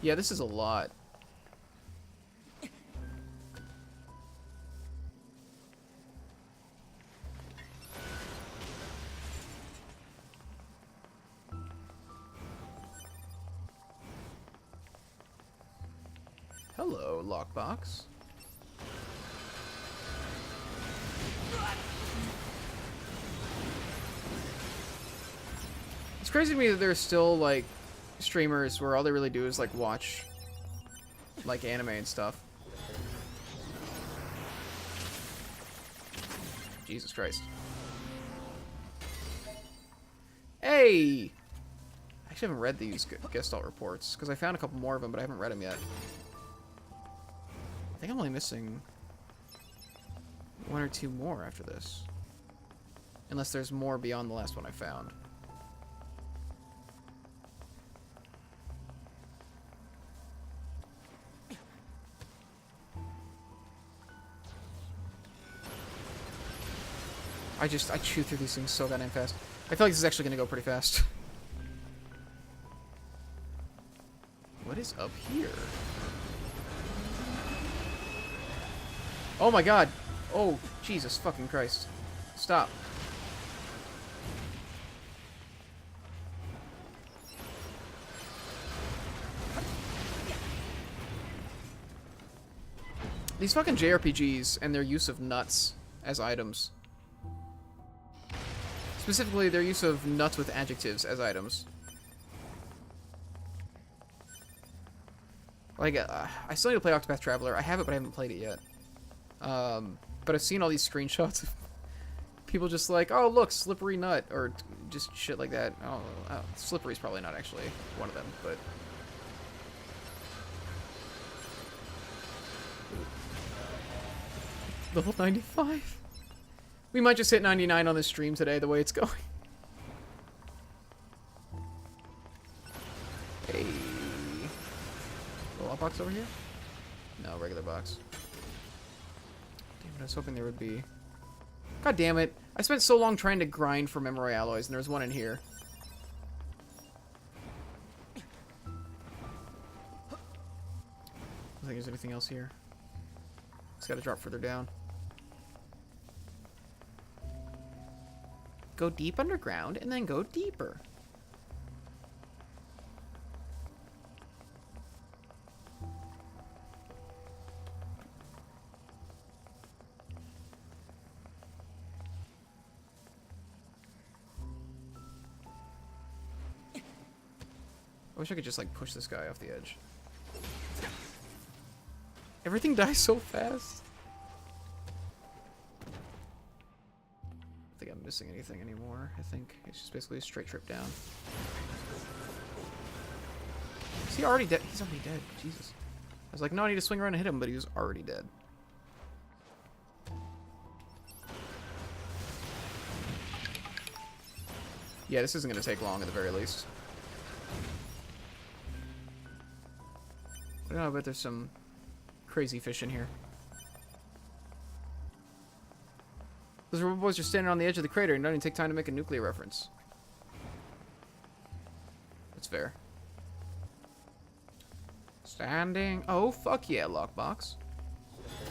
Speaker 1: Yeah, this is a lot. Hello, lockbox. It's crazy to me that there's still, like, streamers where all they really do is, like, watch, like, anime and stuff. Jesus Christ. Hey! I actually haven't read these Gestalt reports, because I found a couple more of them, but I haven't read them yet. I think I'm only missing 1 or 2 more after this. Unless there's more beyond the last one I found. I chew through these things so goddamn fast. I feel like this is actually gonna go pretty fast. What is up here? Oh my god! Oh, Jesus fucking Christ. Stop. These fucking JRPGs and their use of nuts as items. Specifically, their use of nuts with adjectives as items. Like, I still need to play Octopath Traveler. I have it, but I haven't played it yet. But I've seen all these screenshots of people just like, oh, look, slippery nut, or just shit like that. Oh, slippery's probably not actually one of them, but... Level 95? We might just hit 99 on this stream today, the way it's going. Hey. Little box over here? No, regular box. Damn it, I was hoping there would be... God damn it. I spent so long trying to grind for memory alloys, and there's one in here. I don't think there's anything else here. It's gotta drop further down. Go deep underground, and then go deeper. I wish I could just, like, push this guy off the edge. Everything dies so fast. I don't think I'm missing anything anymore. I think it's just basically a straight trip down. Is he already dead? He's already dead. Jesus. I was like, no, I need to swing around and hit him, but he was already dead. Yeah, this isn't going to take long at the very least. I don't know, I bet there's some crazy fish in here. Those robot boys are standing on the edge of the crater and don't even take time to make a nuclear reference. That's fair. Standing. Oh, fuck yeah, lockbox.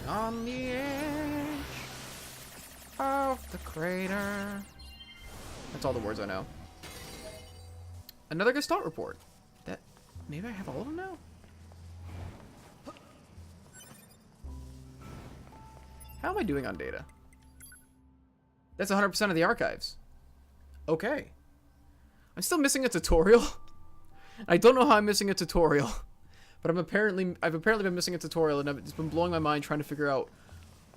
Speaker 1: On the edge of the crater. That's all the words I know. Another Gestalt report. That. Maybe I have all of them now? How am I doing on data? That's 100% of the archives. Okay. I'm still missing a tutorial. I don't know how I'm missing a tutorial. But I've apparently been missing a tutorial, and it's been blowing my mind trying to figure out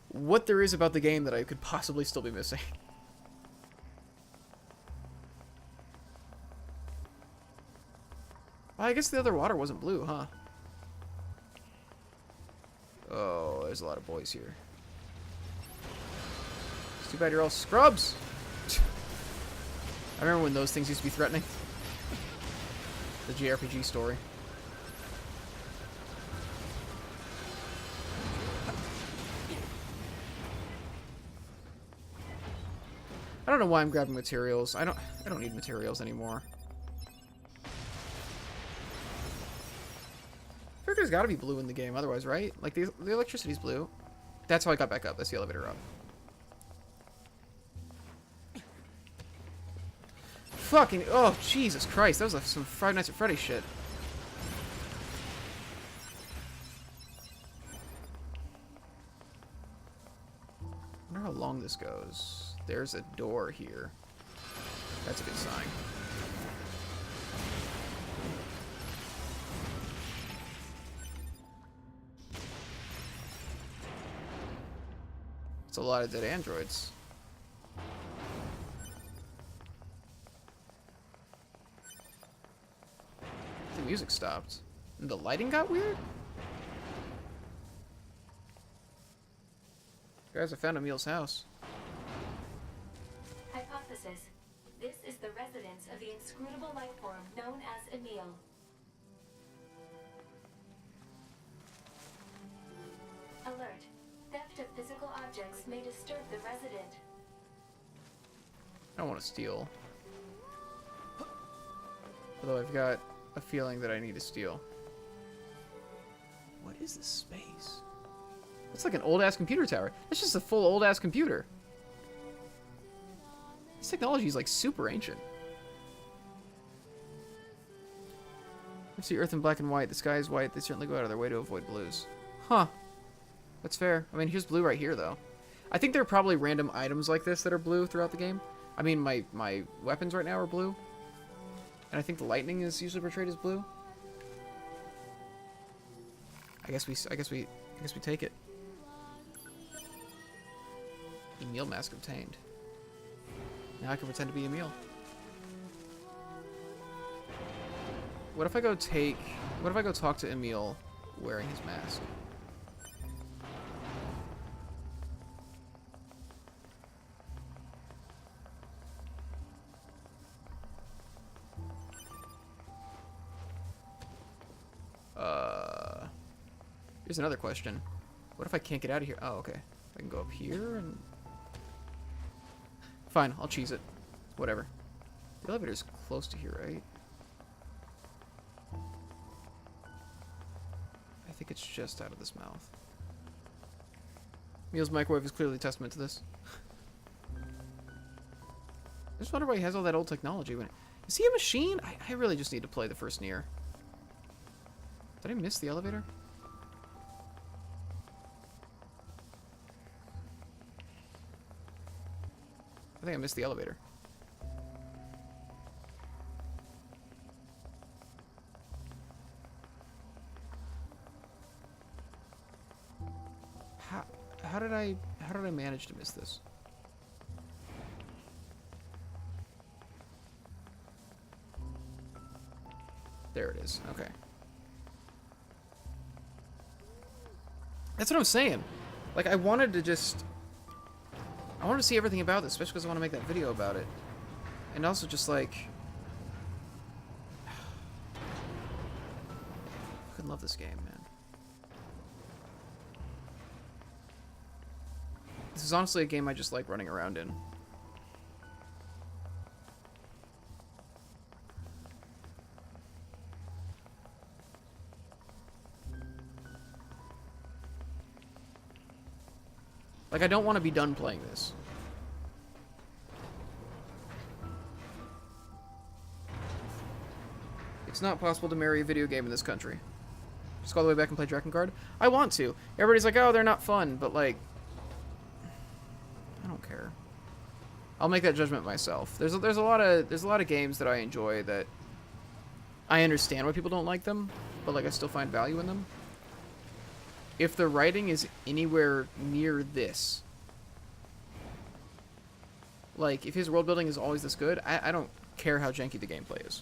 Speaker 1: what there is about the game that I could possibly still be missing. Well, I guess the other water wasn't blue, huh? Oh, there's a lot of boys here. It's too bad you're all scrubs. I remember when those things used to be threatening. The JRPG story. I don't know why I'm grabbing materials. I don't need materials anymore. I feel like there's gotta be blue in the game otherwise, right? Like the electricity's blue. That's how I got back up. That's the elevator up. Fucking, oh, Jesus Christ. That was like some Five Nights at Freddy's shit. I wonder how long this goes. There's a door here. That's a good sign. It's a lot of dead androids. The music stopped. And the lighting got weird? Guys, I found Emil's house.
Speaker 5: Hypothesis. This is the residence of the inscrutable life form known as Emil. Alert. Theft of physical objects may disturb the resident.
Speaker 1: I don't want to steal. Although I've got a feeling that I need to steal. What is this space? It's like an old-ass computer tower. It's just a full old-ass computer. This technology is like super ancient. I see Earth in black and white. The sky is white. They certainly go out of their way to avoid blues. Huh. That's fair. I mean, here's blue right here, though. I think there are probably random items like this that are blue throughout the game. I mean, my weapons right now are blue. And I think the lightning is usually portrayed as blue. I guess we take it. Emil mask obtained. Now I can pretend to be Emil. What if I go talk to Emil wearing his mask? Here's another question. What if I can't get out of here? Oh, okay. I can go up here and... Fine, I'll cheese it. Whatever. The elevator's close to here, right? I think it's just out of this mouth. Emil's microwave is clearly a testament to this. I just wonder why he has all that old technology. Is he a machine? I really just need to play the first NieR. Did I miss the elevator? I think I missed the elevator. How did I manage to miss this? There it is. Okay. That's what I'm saying. Like, I wanted to see everything about this, especially because I want to make that video about it. And also just, like... I fucking love this game, man. This is honestly a game I just like running around in. Like, I don't want to be done playing this. It's not possible to marry a video game in this country. Just go all the way back and play Drakengard? I want to. Everybody's like, oh, they're not fun, but like... I don't care. I'll make that judgment myself. There's a lot of games that I enjoy that I understand why people don't like them, but like I still find value in them. If the writing is anywhere near this, like, if his world building is always this good, I don't care how janky the gameplay is.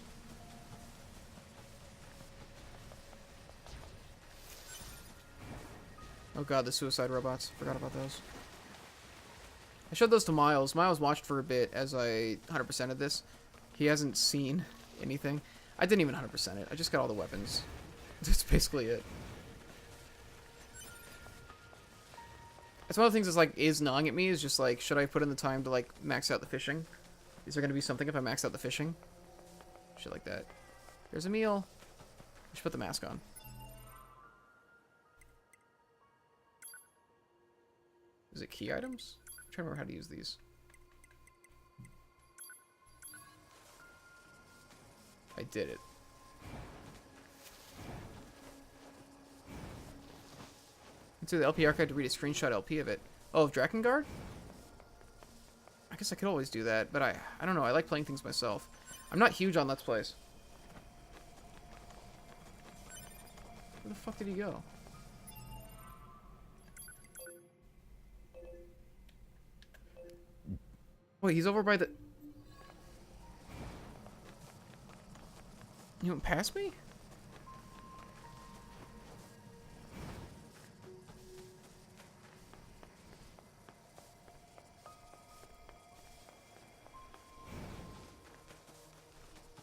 Speaker 1: Oh god, the suicide robots. Forgot about those. I showed those to Miles. Miles watched for a bit as I 100%ed this. He hasn't seen anything. I didn't even 100% it. I just got all the weapons. That's basically it. That's one of the things that's like is gnawing at me is just like, should I put in the time to like max out the fishing? Is there going to be something if I max out the fishing? Shit like that. There's Emil. I should put the mask on. Is it key items? I'm trying to remember how to use these. I did it. Into the LP archive to read a screenshot LP of it. Oh, of Drakengard? I guess I could always do that, but I don't know. I like playing things myself. I'm not huge on Let's Plays. Where the fuck did he go? Wait, he's over by the... You went past me?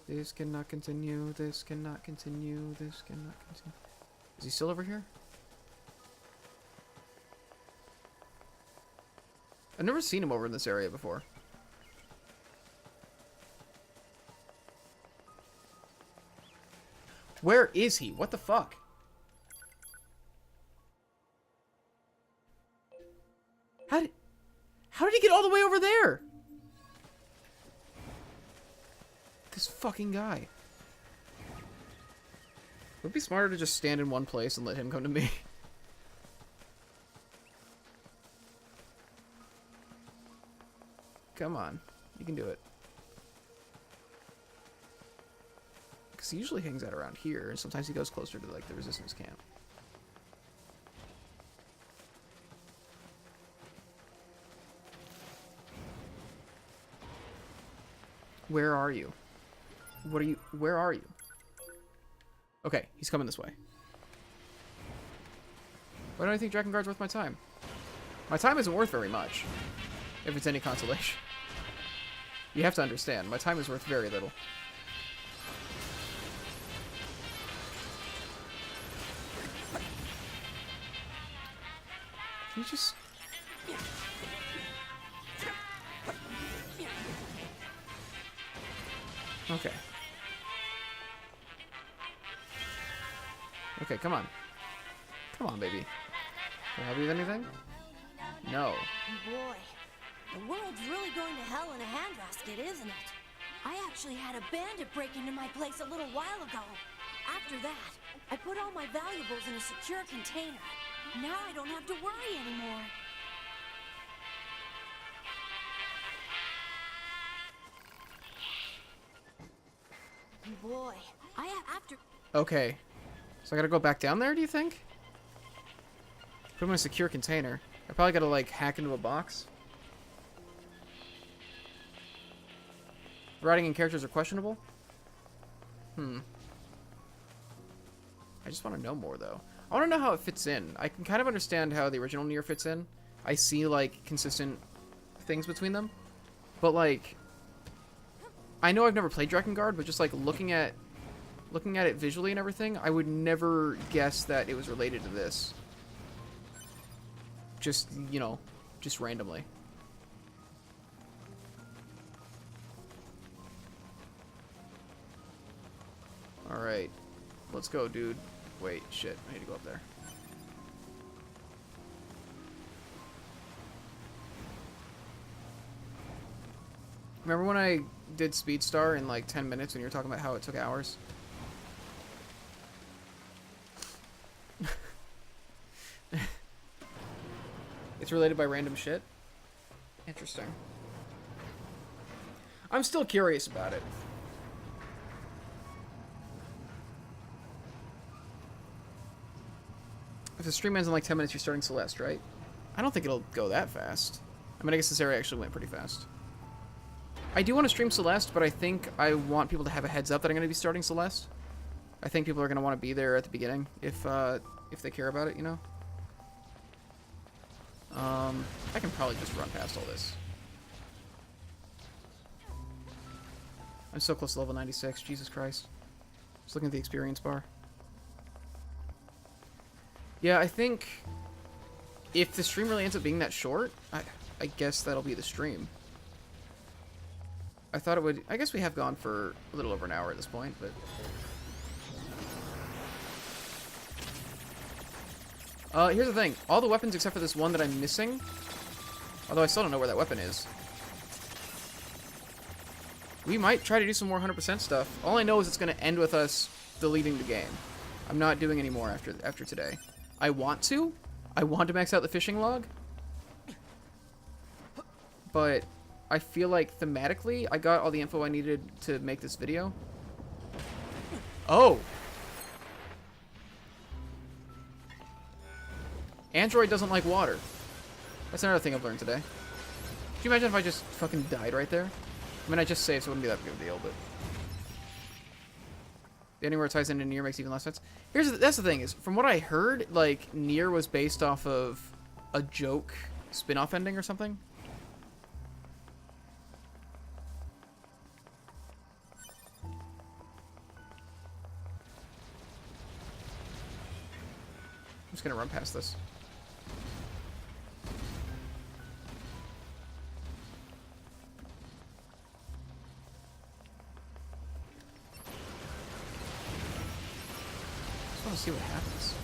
Speaker 1: This cannot continue, this cannot continue, this cannot continue. Is he still over here? I've never seen him over in this area before. Where is he? What the fuck? How did he get all the way over there? This fucking guy. Would it be smarter to just stand in one place and let him come to me? Come on. You can do it. Because he usually hangs out around here, and sometimes he goes closer to, like, the resistance camp. Where are you? What are you... Where are you? Okay, he's coming this way. Why don't I think Drakengard's worth my time? My time isn't worth very much. If it's any consolation. You have to understand, my time is worth very little. Can you just... Okay. Okay, come on. Come on, baby. Can I help you with anything? No.
Speaker 6: Boy, the world's really going to hell in a handbasket, isn't it? I actually had a bandit break into my place a little while ago. After that, I put all my valuables in a secure container. Now I don't have to worry anymore. Boy, after...
Speaker 1: Okay. So I gotta go back down there, do you think? Put him in a secure container. I probably gotta, like, hack into a box. Writing and characters are questionable? I just want to know more, though. I want to know how it fits in. I can kind of understand how the original NieR fits in. I see, like, consistent things between them. But, like... I know I've never played Drakengard, but just, like, looking at it visually and everything, I would never guess that it was related to this. Just, you know, just randomly. Alright. Let's go, dude. Wait, shit. I need to go up there. Remember when I did Speedstar in like 10 minutes when you were talking about how it took hours? It's related by random shit? Interesting. I'm still curious about it. If the stream ends in like 10 minutes, you're starting Celeste, right? I don't think it'll go that fast. I mean, I guess this area actually went pretty fast. I do want to stream Celeste, but I think I want people to have a heads up that I'm going to be starting Celeste. I think people are going to want to be there at the beginning if they care about it, you know? I can probably just run past all this. I'm so close to level 96, Jesus Christ. Just looking at the experience bar. Yeah, I think if the stream really ends up being that short, I guess that'll be the stream. I thought it would... I guess we have gone for a little over an hour at this point, but... here's the thing. All the weapons except for this one that I'm missing, although I still don't know where that weapon is. We might try to do some more 100% stuff. All I know is it's going to end with us deleting the game. I'm not doing any more after today. I want to. I want to max out the fishing log. But I feel like thematically, I got all the info I needed to make this video. Oh! Android doesn't like water. That's another thing I've learned today. Could you imagine if I just fucking died right there? I mean, I just saved, so it wouldn't be that big of a deal, but... Anywhere it ties into NieR makes even less sense. That's the thing, is, from what I heard, like, NieR was based off of a joke spin-off ending or something. I'm just gonna run past this. Let's see what happens.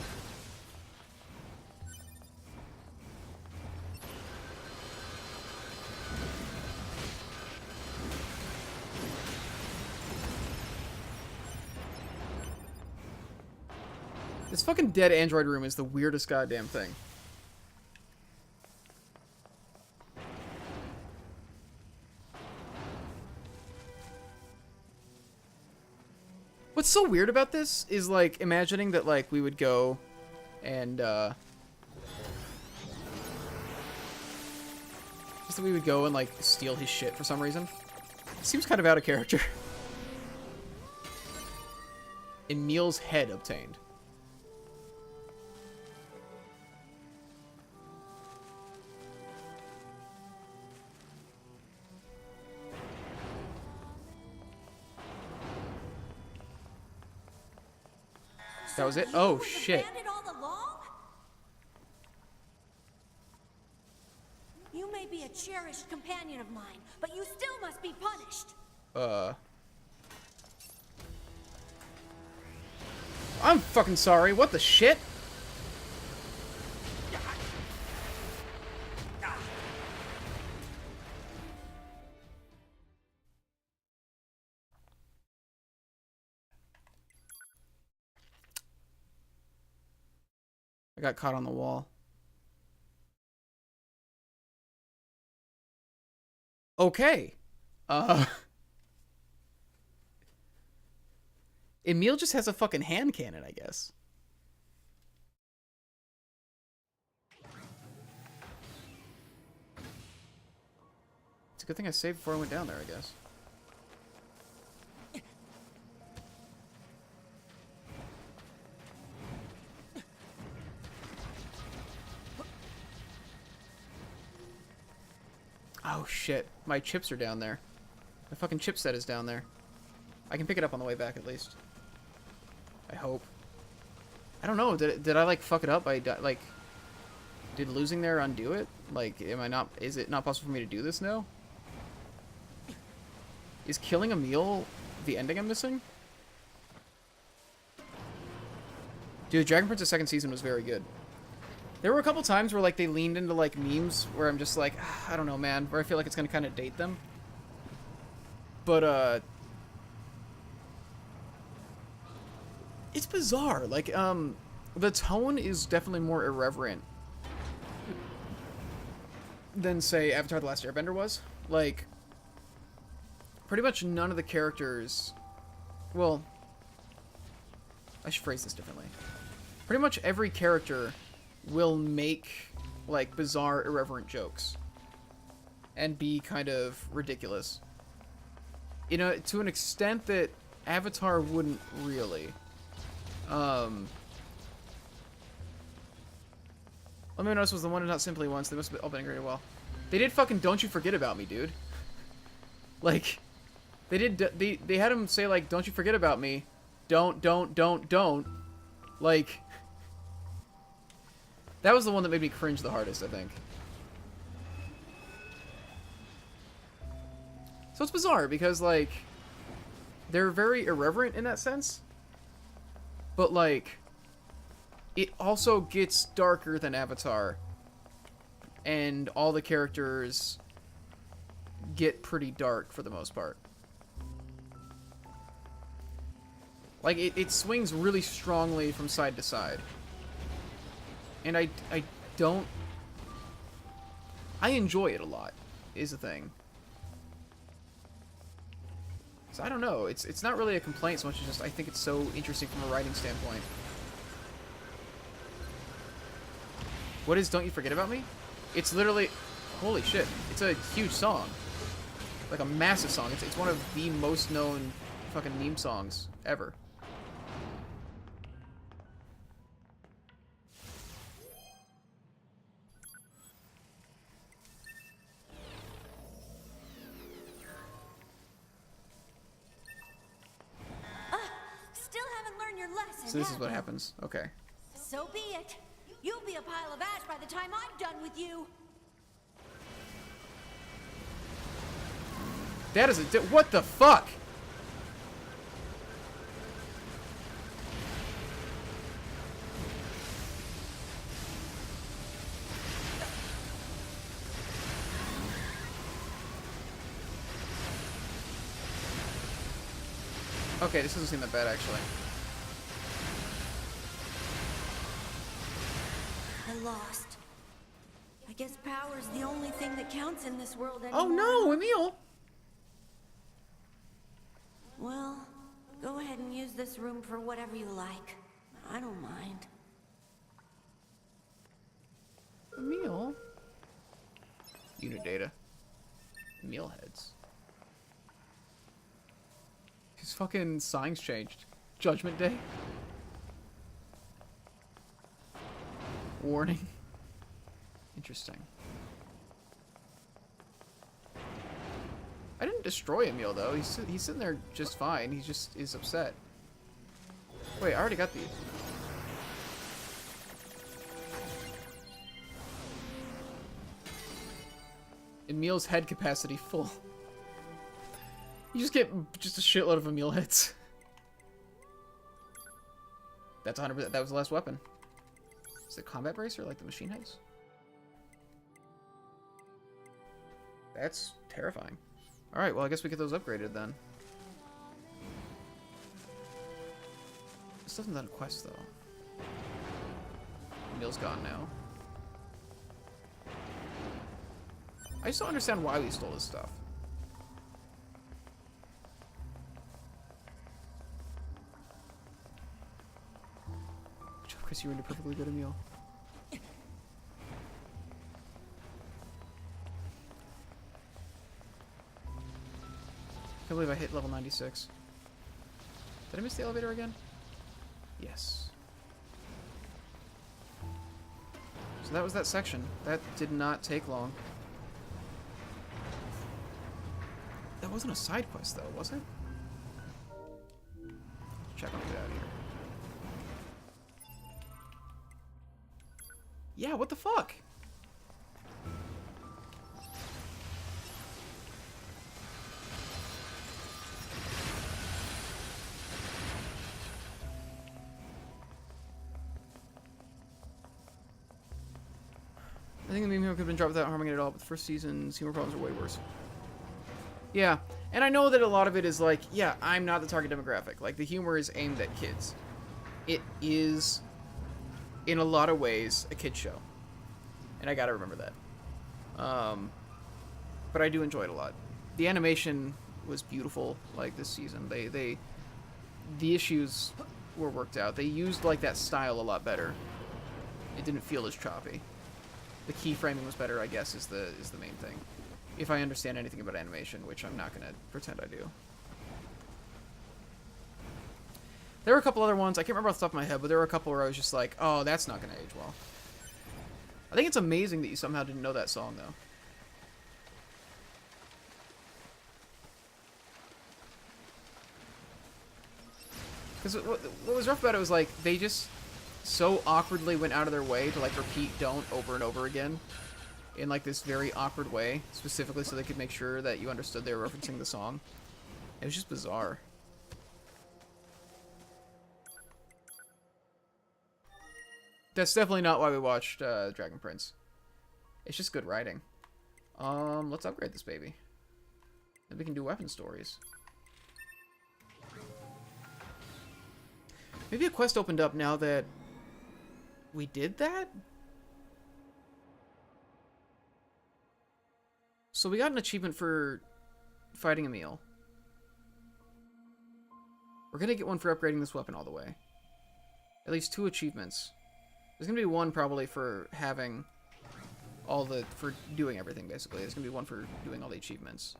Speaker 1: This fucking dead android room is the weirdest goddamn thing. What's so weird about this is, like, imagining that, like, we would go and, just that we would go and, like, steal his shit for some reason. Seems kind of out of character. Emil's head obtained. That was it? Oh, shit.
Speaker 6: You may be a cherished companion of mine, but you still must be punished.
Speaker 1: I'm fucking sorry. What the shit? I got caught on the wall. Okay. Emil just has a fucking hand cannon, I guess. It's a good thing I saved before I went down there, I guess. Oh shit, my chips are down there. My fucking chipset is down there. I can pick it up on the way back at least. I hope. I don't know, did I like fuck it up? Like, did losing there undo it? Like, is it not possible for me to do this now? Is killing Emil the ending I'm missing? Dude, Dragon Prince's second season was very good. There were a couple times where, like, they leaned into, like, memes where I'm just like, I don't know, man, where I feel like it's gonna kind of date them. But, it's bizarre. Like, the tone is definitely more irreverent than, say, Avatar: The Last Airbender was. Like, pretty much none of the characters... Well, I should phrase this differently. Pretty much every character will make, like, bizarre, irreverent jokes. And be kind of ridiculous. You know, to an extent that Avatar wouldn't really. Let me notice was the one and not simply once. They must have all been integrated well. They did fucking Don't You Forget About Me, dude. Like, they had him say, like, don't you forget about me. Don't. Like, that was the one that made me cringe the hardest, I think. So it's bizarre because, like, they're very irreverent in that sense. But, like, it also gets darker than Avatar. And all the characters get pretty dark for the most part. Like, it swings really strongly from side to side. And I don't... I enjoy it a lot, is the thing. So I don't know. It's not really a complaint so much as just I think it's so interesting from a writing standpoint. What is Don't You Forget About Me? It's literally... Holy shit. It's a huge song. Like a massive song. It's one of the most known fucking meme songs ever.
Speaker 6: Still haven't learned your lesson.
Speaker 1: So this is what happens. Okay.
Speaker 6: So be it. You'll be a pile of ash by the time I'm done with you.
Speaker 1: That is a... What the fuck? Okay, this doesn't seem that bad, actually.
Speaker 6: I lost. I guess power's the only thing that counts in this world
Speaker 1: Oh
Speaker 6: anymore.
Speaker 1: no, Emil!
Speaker 6: Well, go ahead and use this room for whatever you like. I don't mind.
Speaker 1: Emil? Unit data. Emil heads. His fucking signs changed. Judgment Day. Warning. Interesting. I didn't destroy Emil though. He's sitting there just fine. He just is upset. Wait, I already got these. Emil's head capacity full. You just get just a shitload of Emil hits. That's 100%. That was the last weapon. Is it combat bracer like the machine heads? That's terrifying. Alright, well I guess we get those upgraded then. This doesn't have a quest though. Emil's gone now. I just don't understand why we stole this stuff. Good job, Chris, you were perfectly good, Emil. I can't believe I hit level 96. Did I miss the elevator again? Yes. So that was that section. That did not take long. That wasn't a side quest, though, was it? Check on get out of here. Yeah, what the fuck? I think the meme humor could have been dropped without harming it at all, but the first season's humor problems are way worse. Yeah, and I know that a lot of it is like, yeah, I'm not the target demographic. Like, the humor is aimed at kids. It is, in a lot of ways, a kid's show. And I gotta remember that. But I do enjoy it a lot. The animation was beautiful, like, this season. The issues were worked out. They used, like, that style a lot better. It didn't feel as choppy. The keyframing was better, I guess, is the main thing. If I understand anything about animation, which I'm not going to pretend I do. There were a couple other ones, I can't remember off the top of my head, but there were a couple where I was just like, oh, that's not going to age well. I think it's amazing that you somehow didn't know that song, though. Because what was rough about it was, like, they just so awkwardly went out of their way to, like, repeat "don't" over and over again. In, like, this very awkward way, specifically so they could make sure that you understood they were referencing the song. It was just bizarre. That's definitely not why we watched Dragon Prince. It's just good writing. Let's upgrade this baby. Then we can do weapon stories. Maybe a quest opened up now that we did that? So we got an achievement for fighting Emil. We're gonna get one for upgrading this weapon all the way. At least 2 achievements. There's gonna be one probably for having all the... for doing everything, basically. There's gonna be one for doing all the achievements.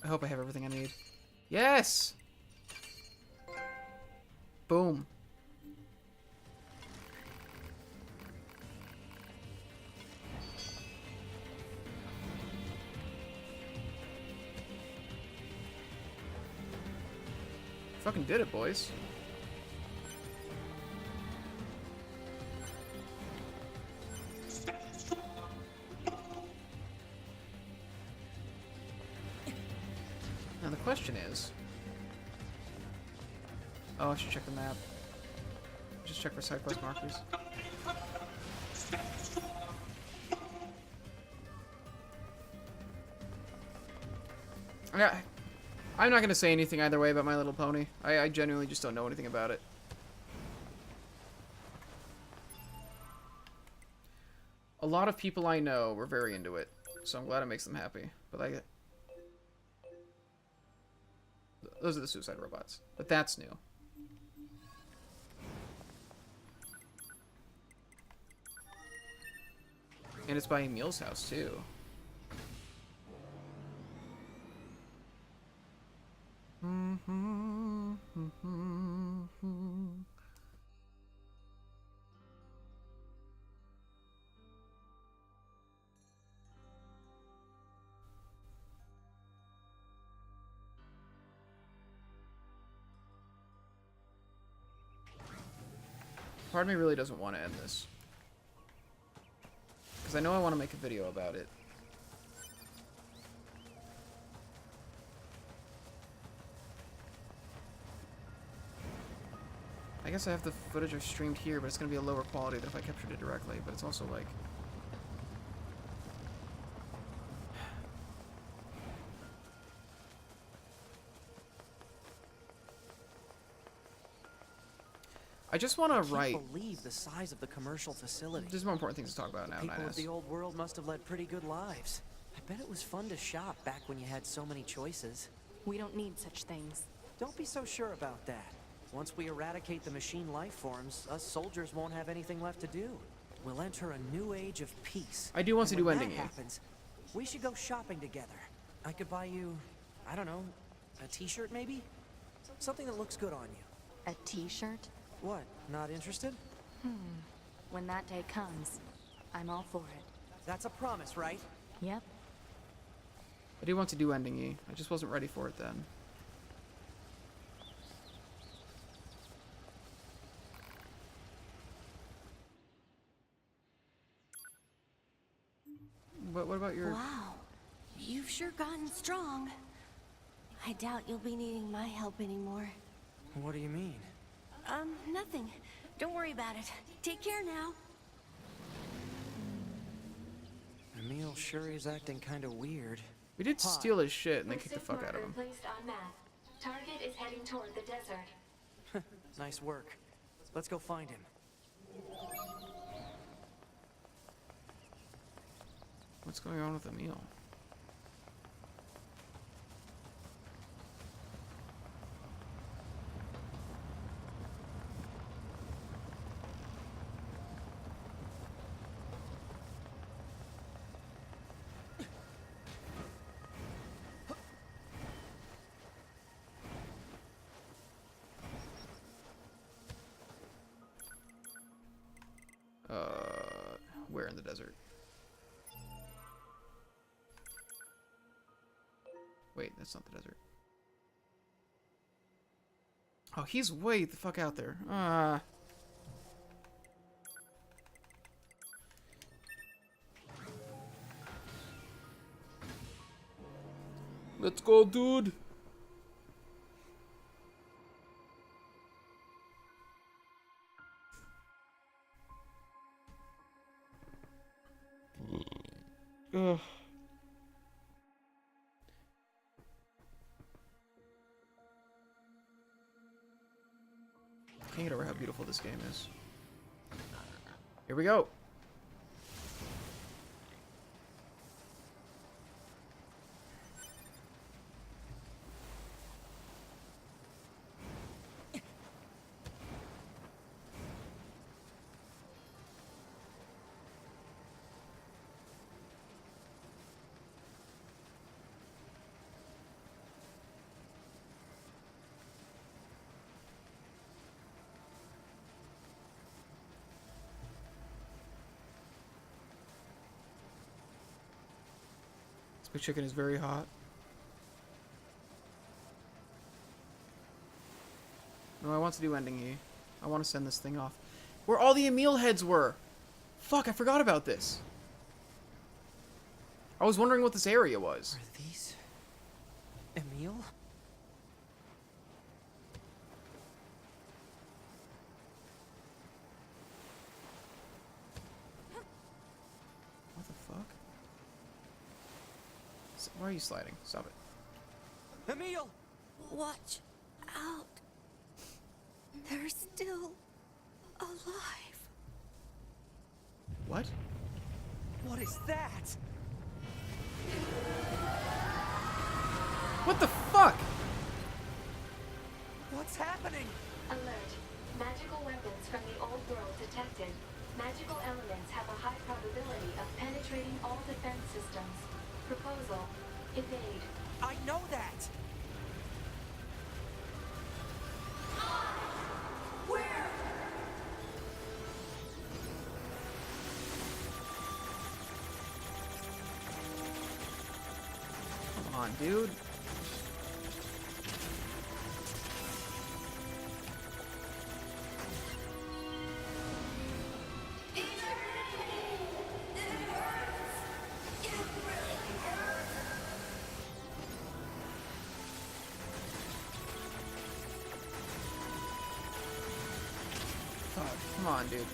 Speaker 1: I hope I have everything I need. Yes! Boom. Fucking did it, boys. the question is... Oh, I should check the map. Just check for side quest markers. Yeah, I'm not gonna say anything either way about My Little Pony. I genuinely just don't know anything about it. A lot of people I know were very into it, so I'm glad it makes them happy. But those are the suicide robots. But that's new. And it's by Emil's house, too. Part of me really doesn't want to end this. Because I know I want to make a video about it. I guess I have the footage I streamed here, but it's going to be a lower quality than if I captured it directly. But it's also like... I just want to write...
Speaker 7: I can't believe the size of the commercial facility.
Speaker 1: There's more important things to talk about now,
Speaker 7: People of
Speaker 1: 9S.
Speaker 7: the old world must have led pretty good lives. I bet it was fun to shop back when you had so many choices.
Speaker 8: We don't need such things.
Speaker 7: Don't be so sure about that. Once we eradicate the machine life forms, us soldiers won't have anything left to do. We'll enter a new age of peace.
Speaker 1: I do want to do
Speaker 7: when
Speaker 1: ending
Speaker 7: that
Speaker 1: it.
Speaker 7: happens, we should go shopping together. I could buy you, I don't know, a t-shirt maybe? Something that looks good on you.
Speaker 8: A t-shirt?
Speaker 7: What, not interested?
Speaker 8: When that day comes, I'm all for it.
Speaker 7: That's a promise, right?
Speaker 8: Yep.
Speaker 1: I do want to do ending E. I just wasn't ready for it then. But what about your...
Speaker 6: Wow, you've sure gotten strong. I doubt you'll be needing my help anymore.
Speaker 7: What do you mean?
Speaker 6: Nothing. Don't worry about it. Take care now.
Speaker 7: Emil sure is acting kind of weird.
Speaker 1: We did steal his shit and they kicked the
Speaker 5: Pursuit
Speaker 1: fuck out of
Speaker 5: marker
Speaker 1: him.
Speaker 5: placed on map. Target is heading toward the desert.
Speaker 7: Nice work. Let's go find him.
Speaker 1: What's going on with Emil? Where in the desert? Wait, that's not the desert. Oh, he's way the fuck out there. Let's go, dude. Ugh. Can't get over how beautiful this game is. Here we go. The chicken is very hot. No, I want to do ending E. I want to send this thing off. Where all the Emil heads were! Fuck, I forgot about this. I was wondering what this area was.
Speaker 7: Are these... Emil?
Speaker 1: Why are you sliding? Stop it.
Speaker 7: Emil!
Speaker 6: Watch out. They're still alive.
Speaker 1: What?
Speaker 7: What is that?
Speaker 1: What the fuck?
Speaker 7: What's happening?
Speaker 5: Alert. Magical weapons from the old world detected. Magical elements have a high probability of penetrating all defense systems. Proposal. Evade.
Speaker 7: I know that!
Speaker 1: Come on, dude. Oh, come on, dude.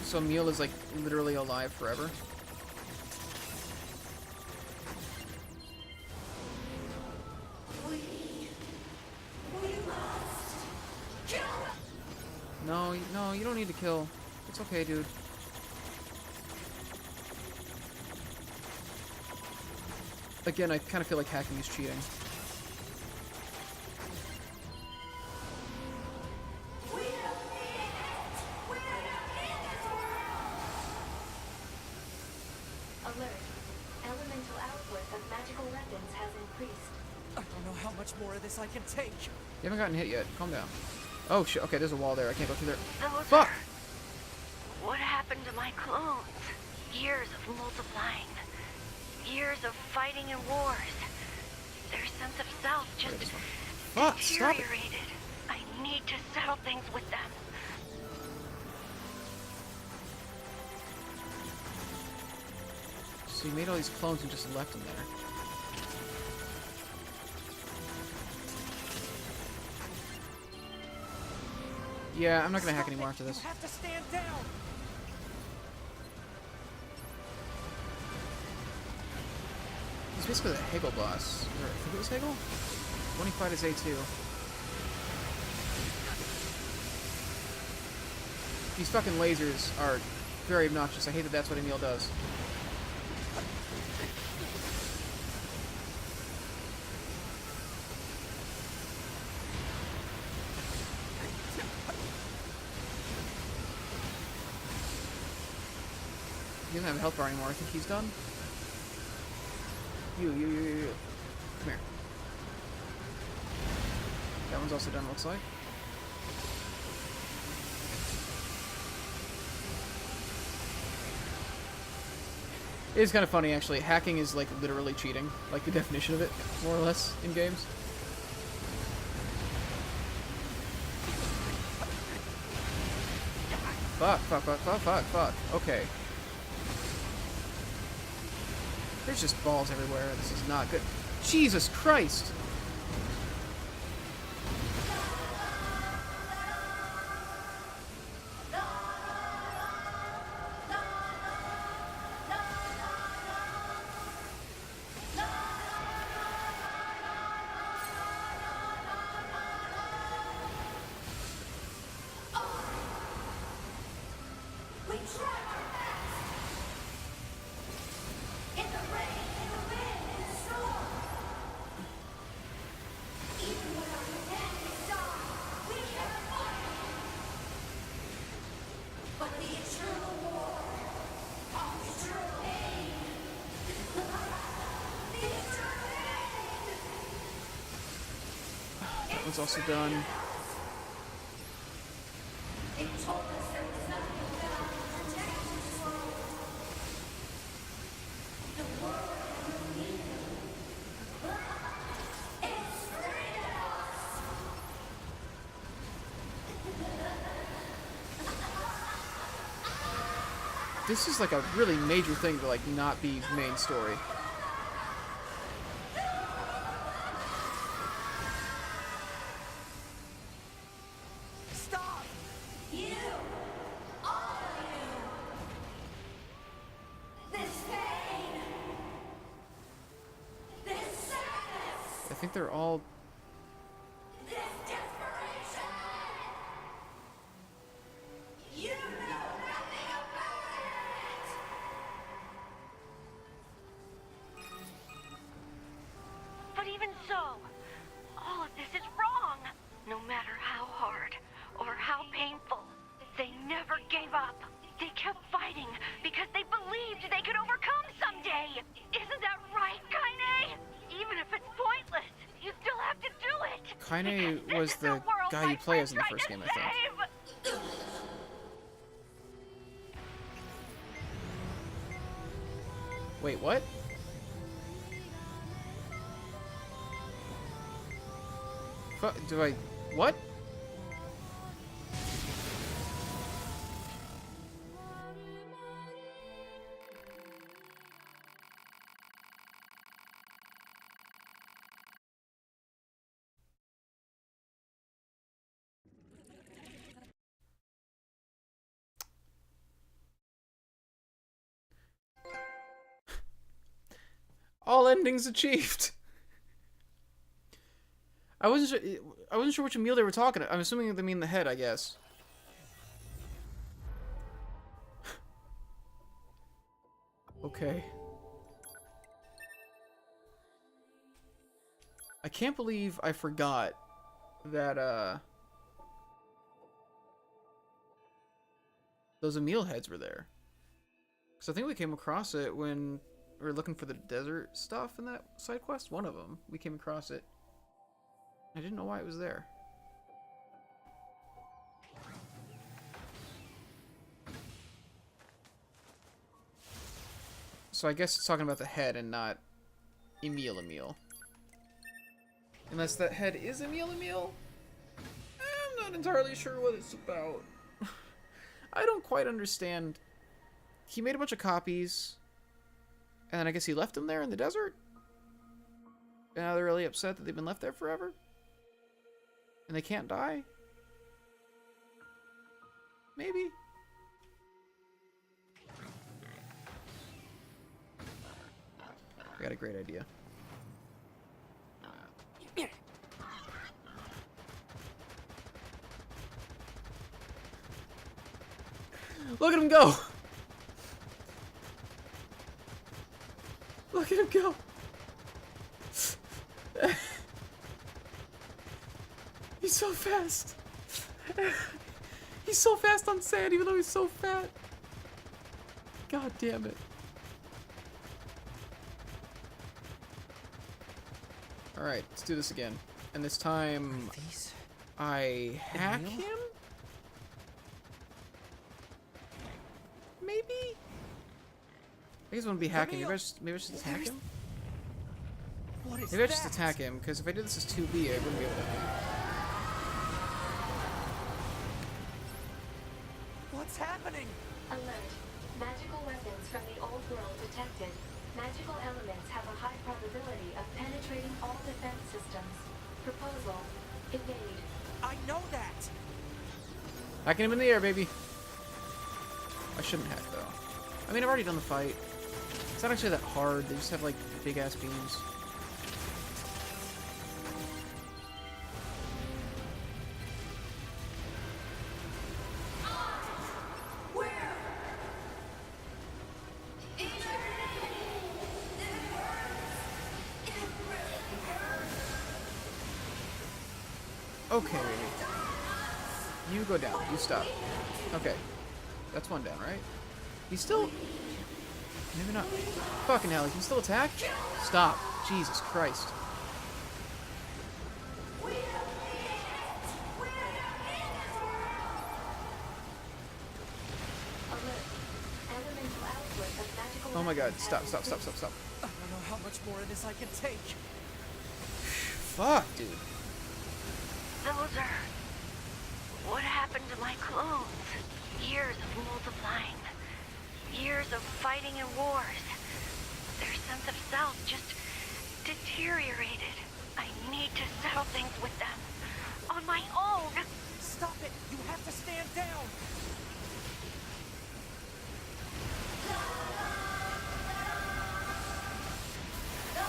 Speaker 1: So Emil is like literally alive forever. No, no, you don't need to kill. It's okay, dude. Again, I kind of feel like hacking is cheating.
Speaker 5: Alert. Elemental output of magical weapons has increased.
Speaker 7: I don't know how much more of this I can take.
Speaker 1: You haven't gotten hit yet. Calm down. Oh shit. Okay, there's a wall there. I can't go through there.
Speaker 6: Those
Speaker 1: Fuck!
Speaker 6: What happened to my clones? Years of multiplying. Years of fighting in wars. Their sense of self just
Speaker 1: Fuck! Stop it!
Speaker 6: deteriorated. I need to settle things with them.
Speaker 1: So you made all these clones and just left them there. Yeah, I'm not gonna hack anymore after this.
Speaker 7: You have to stand down!
Speaker 1: He's basically the Hegel boss. Or, I think it was Hegel? When he fought his A2. These fucking lasers are very obnoxious. I hate that that's what Emil does. He doesn't have a health bar anymore. I think he's done. You. Come here. That one's also done, looks like. It is kind of funny, actually. Hacking is, like, literally cheating. Like, the definition of it, more or less, in games. Fuck. Okay. There's just balls everywhere. This is not good. Jesus Christ! That one's also done. This is like a really major thing to like not be main story.
Speaker 7: Stop!
Speaker 6: You! All of you! This pain! This sadness!
Speaker 1: I think they're all.
Speaker 6: This desperation! You know nothing about it!
Speaker 5: But even so, all of this is wrong. No matter how hard or how painful, they never gave up. They kept fighting because they believed they could overcome someday. Isn't that right, Kaine? Even if it's pointless, you still have to do it.
Speaker 1: Kaine
Speaker 5: Because
Speaker 1: was
Speaker 5: this is
Speaker 1: the
Speaker 5: world
Speaker 1: guy
Speaker 5: my
Speaker 1: you play as
Speaker 5: friends
Speaker 1: in the
Speaker 5: tried
Speaker 1: first
Speaker 5: to
Speaker 1: game, I think.
Speaker 5: save.
Speaker 1: Wait, what? Do I... What? All endings achieved. I wasn't sure. I wasn't sure which meal they were talking. I'm assuming they mean the head. I guess. Okay. I can't believe I forgot that those Emil heads were there. Because I think we came across it when we were looking for the desert stuff in that side quest. One of them, we came across it. I didn't know why it was there. So I guess it's talking about the head and not Emil. Unless that head is Emil. I'm not entirely sure what it's about. I don't quite understand. He made a bunch of copies, and then I guess he left them there in the desert? And now they're really upset that they've been left there forever? And they can't die? Maybe? I got a great idea. Look at him go! Look at him go! He's so fast! He's so fast on sand even though he's so fat! God damn it. Alright, let's do this again. And this time, I hack him? Maybe? I guess it wouldn't be hacking. Maybe I should attack him?
Speaker 7: What is
Speaker 1: Maybe I
Speaker 7: that?
Speaker 1: just attack him, because if I did this as 2B, I wouldn't be able to.
Speaker 7: What's happening?
Speaker 5: Alert. Magical weapons from the old world detected. Magical elements have a high probability of penetrating all defense systems. Proposal. Evade.
Speaker 7: I know that.
Speaker 1: Hacking him in the air, baby. I shouldn't hack, though. I mean, I've already done the fight. It's not actually that hard. They just have, like, big-ass beams. Okay. You go down. You stop. Okay. That's one down, right? He's still... Maybe not. Fucking hell, he can still attack? Stop. Jesus Christ. Oh my god, stop.
Speaker 7: I don't know how much more of this I can take.
Speaker 1: Fuck, dude.
Speaker 5: Those are... what happened to my clones? Years of multiplying. years of fighting and wars. Their sense of self just deteriorated. I need to settle things with them. On my own.
Speaker 7: Stop it! You have to stand down!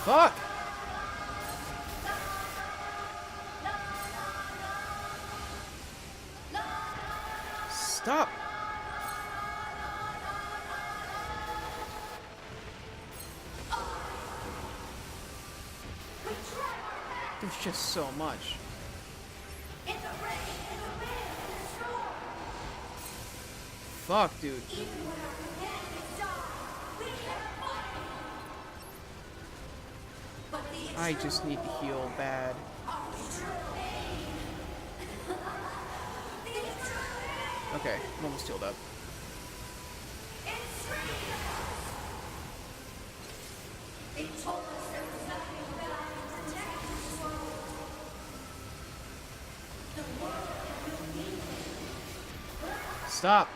Speaker 1: Fuck! Stop! There's just so much. Fuck, dude. I just need to heal bad. Okay, I'm almost healed up. Stop.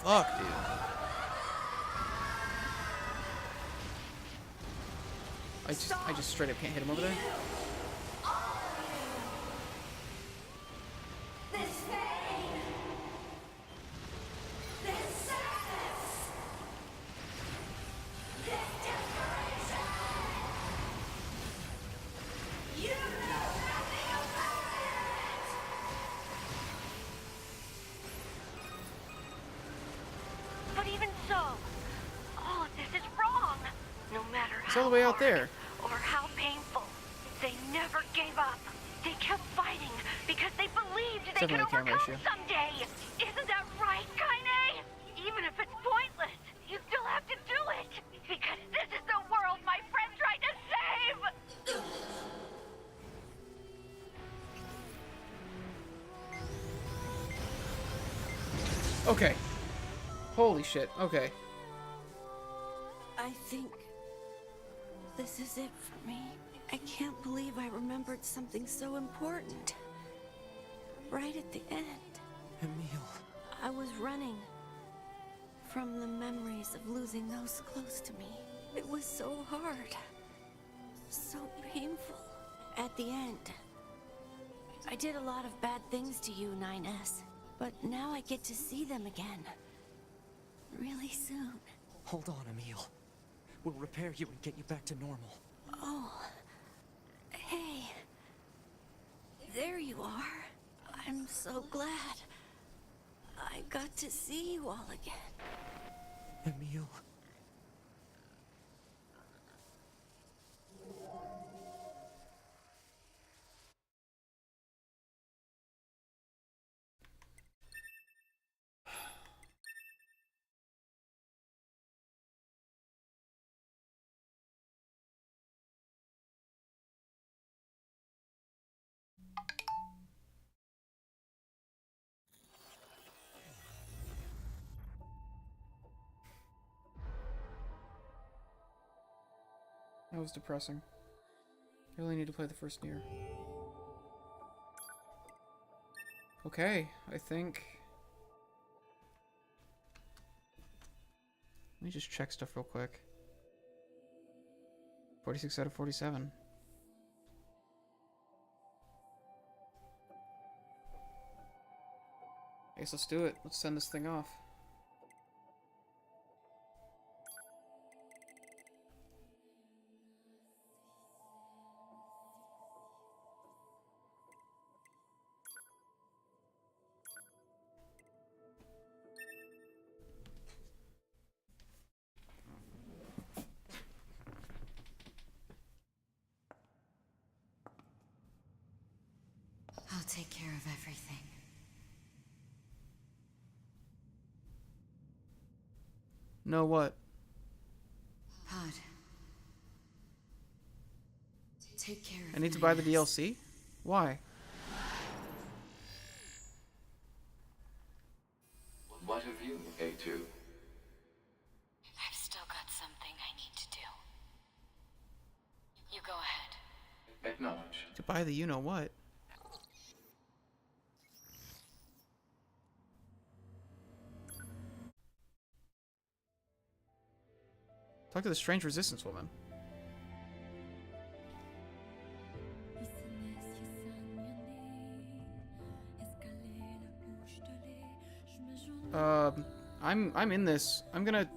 Speaker 1: Fuck, dude. I just straight up can't hit him over there.
Speaker 5: But even so, all of this is wrong. No matter
Speaker 1: It's
Speaker 5: how
Speaker 1: all the way out
Speaker 5: hard
Speaker 1: there.
Speaker 5: or how painful, they never gave up. They kept fighting because they believed they could
Speaker 1: Definitely camera
Speaker 5: overcome
Speaker 1: issue.
Speaker 5: someday. Isn't that right, Kaine? Even if it's pointless, you still have to do it. Because this is the world my friend tried to save.
Speaker 1: Okay. Holy shit. Okay.
Speaker 6: I think this is it for me. I can't believe I remembered something so important. Right at the end.
Speaker 7: Emil.
Speaker 6: I was running from the memories of losing those close to me. It was so hard. So painful. At the end, I did a lot of bad things to you, 9S. But now I get to see them again. Really soon.
Speaker 7: Hold on, Emil. We'll repair you and get you back to normal.
Speaker 6: Oh. Hey. There you are. I'm so glad. I got to see you all again.
Speaker 7: Emil.
Speaker 1: That was depressing. I really need to play the first NieR. Okay, I think... Let me just check stuff real quick. 46 out of 47. I guess let's do it. Let's send this thing off.
Speaker 4: I'll take care of everything.
Speaker 1: No, what?
Speaker 4: Pod. Take care of
Speaker 1: I need to buy the
Speaker 4: 9S.
Speaker 1: DLC? Why?
Speaker 3: What have you, A2?
Speaker 4: I've still got something I need to do.
Speaker 1: To buy the you-know-what. Talk to the strange resistance woman. I'm in this. I'm gonna...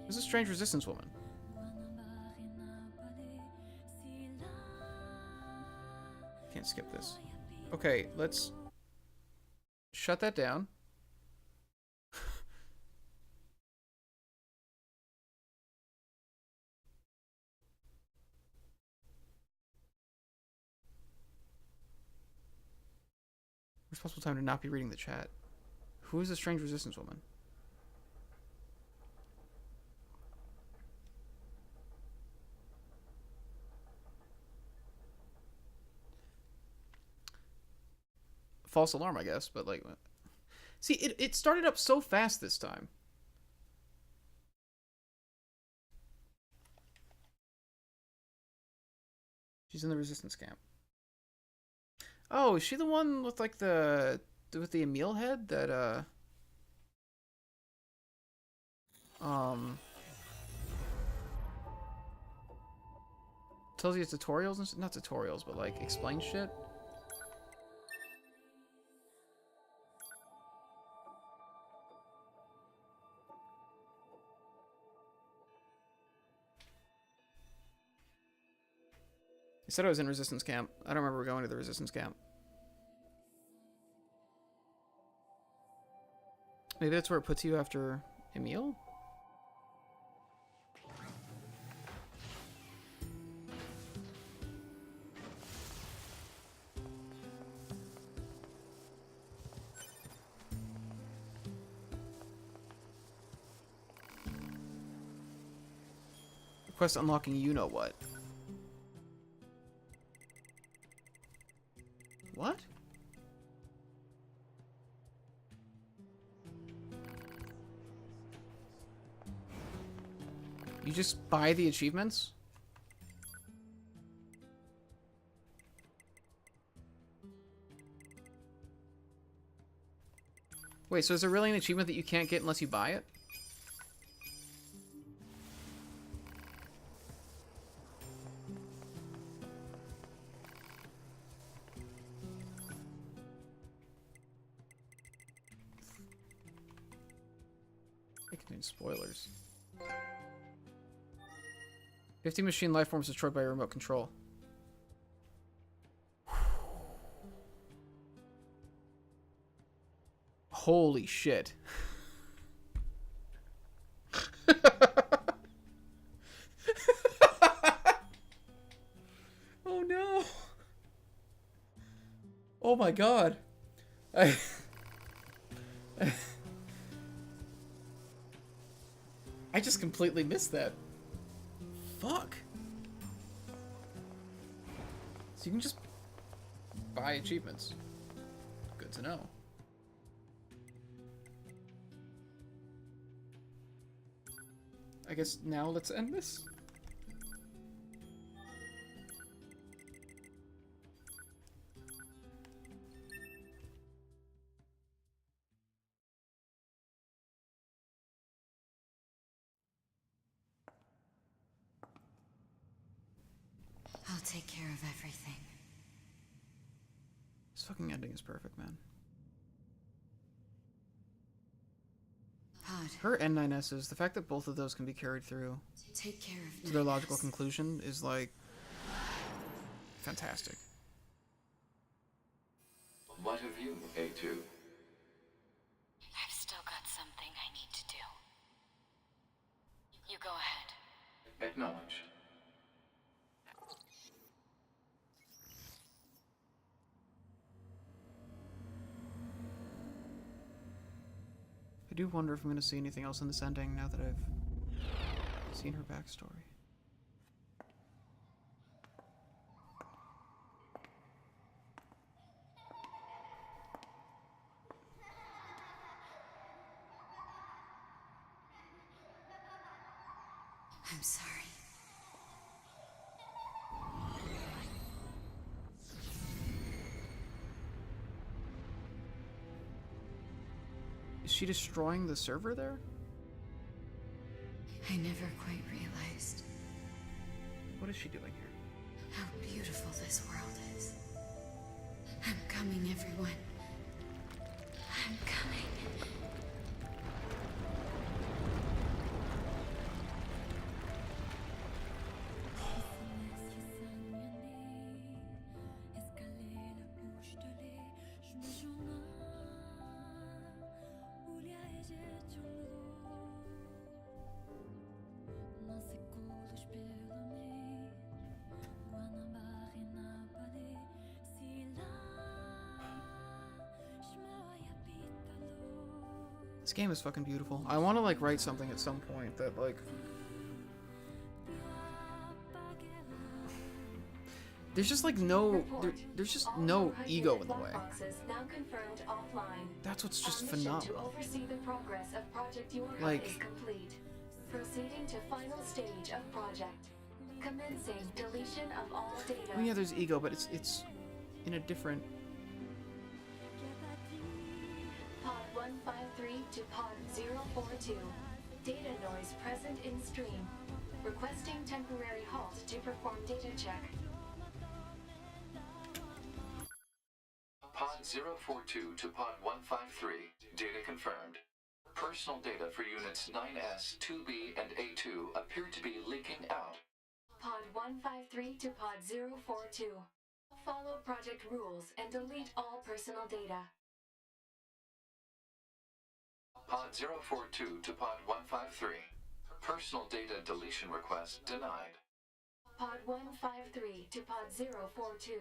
Speaker 1: Who's a strange resistance woman? Can't skip this. Okay, let's shut that down. Responsible time to not be reading the chat. Who is the strange resistance woman? False alarm, I guess, but like... See, it started up so fast this time. She's in the resistance camp. Oh, is she the one with like with the Emil head that tells you tutorials and not tutorials, but like explains shit? I said I was in resistance camp. I don't remember going to the resistance camp. Maybe that's where it puts you after Emil? Request unlocking you-know-what. What? You just buy the achievements? Wait, so is there really an achievement that you can't get unless you buy it? It contains spoilers. 50 machine life forms destroyed by remote control. Holy shit. Oh no. Oh my god. I just completely missed that. Fuck. So you can just buy achievements. Good to know. I guess now let's end this.
Speaker 4: I'll take care of everything.
Speaker 1: This fucking ending is perfect, man.
Speaker 4: Pod,
Speaker 1: Her N9S's, the fact that both of those can be carried through
Speaker 4: take care of
Speaker 1: to their logical
Speaker 4: Nines.
Speaker 1: conclusion is like fantastic.
Speaker 3: What have you, A2?
Speaker 4: I've still got something I need to do. You go ahead.
Speaker 3: Acknowledged.
Speaker 1: I do wonder if I'm going to see anything else in this ending now that I've seen her backstory.
Speaker 4: I'm sorry.
Speaker 1: Is she destroying the server there?
Speaker 4: I never quite realized
Speaker 1: What is she doing here?
Speaker 4: how beautiful this world is. I'm coming, everyone. I'm coming.
Speaker 1: This game is fucking beautiful. I want to like write something at some point that like there's just like no there's just no ego in the way.
Speaker 2: Now confirmed offline.
Speaker 1: That's what's just
Speaker 2: Our mission to
Speaker 1: phenomenal.
Speaker 2: oversee the progress of Project Yorha
Speaker 1: Like-
Speaker 2: is complete. Proceeding to final stage of project. Commencing deletion of all data.
Speaker 1: I mean, yeah, there's ego, but it's in a different.
Speaker 2: Pod 153 to Pod 042. Data noise present in stream. Requesting temporary halt to perform data check.
Speaker 3: Pod 042 to Pod 153. Data confirmed. Personal data for units 9S, 2B, and A2 appear to be leaking out.
Speaker 2: Pod 153 to Pod 042. Follow project rules and delete all personal data.
Speaker 3: Pod 042 to Pod 153. Personal data deletion request denied.
Speaker 2: Pod 153 to Pod 042.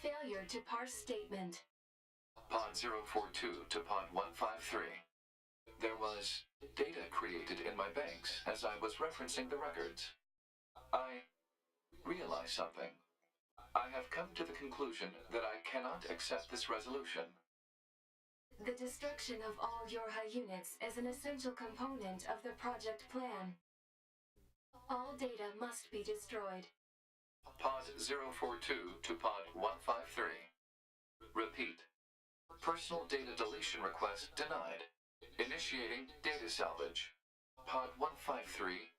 Speaker 2: Failure to parse statement.
Speaker 3: Pod 042 to Pod 153. There was data created in my banks as I was referencing the records. I realized something. I have come to the conclusion that I cannot accept this resolution.
Speaker 2: The destruction of all Yorha units is an essential component of the project plan. All data must be destroyed.
Speaker 3: Pod 042 to Pod 153. Repeat. Personal data deletion request denied. Initiating data salvage. Pod 153.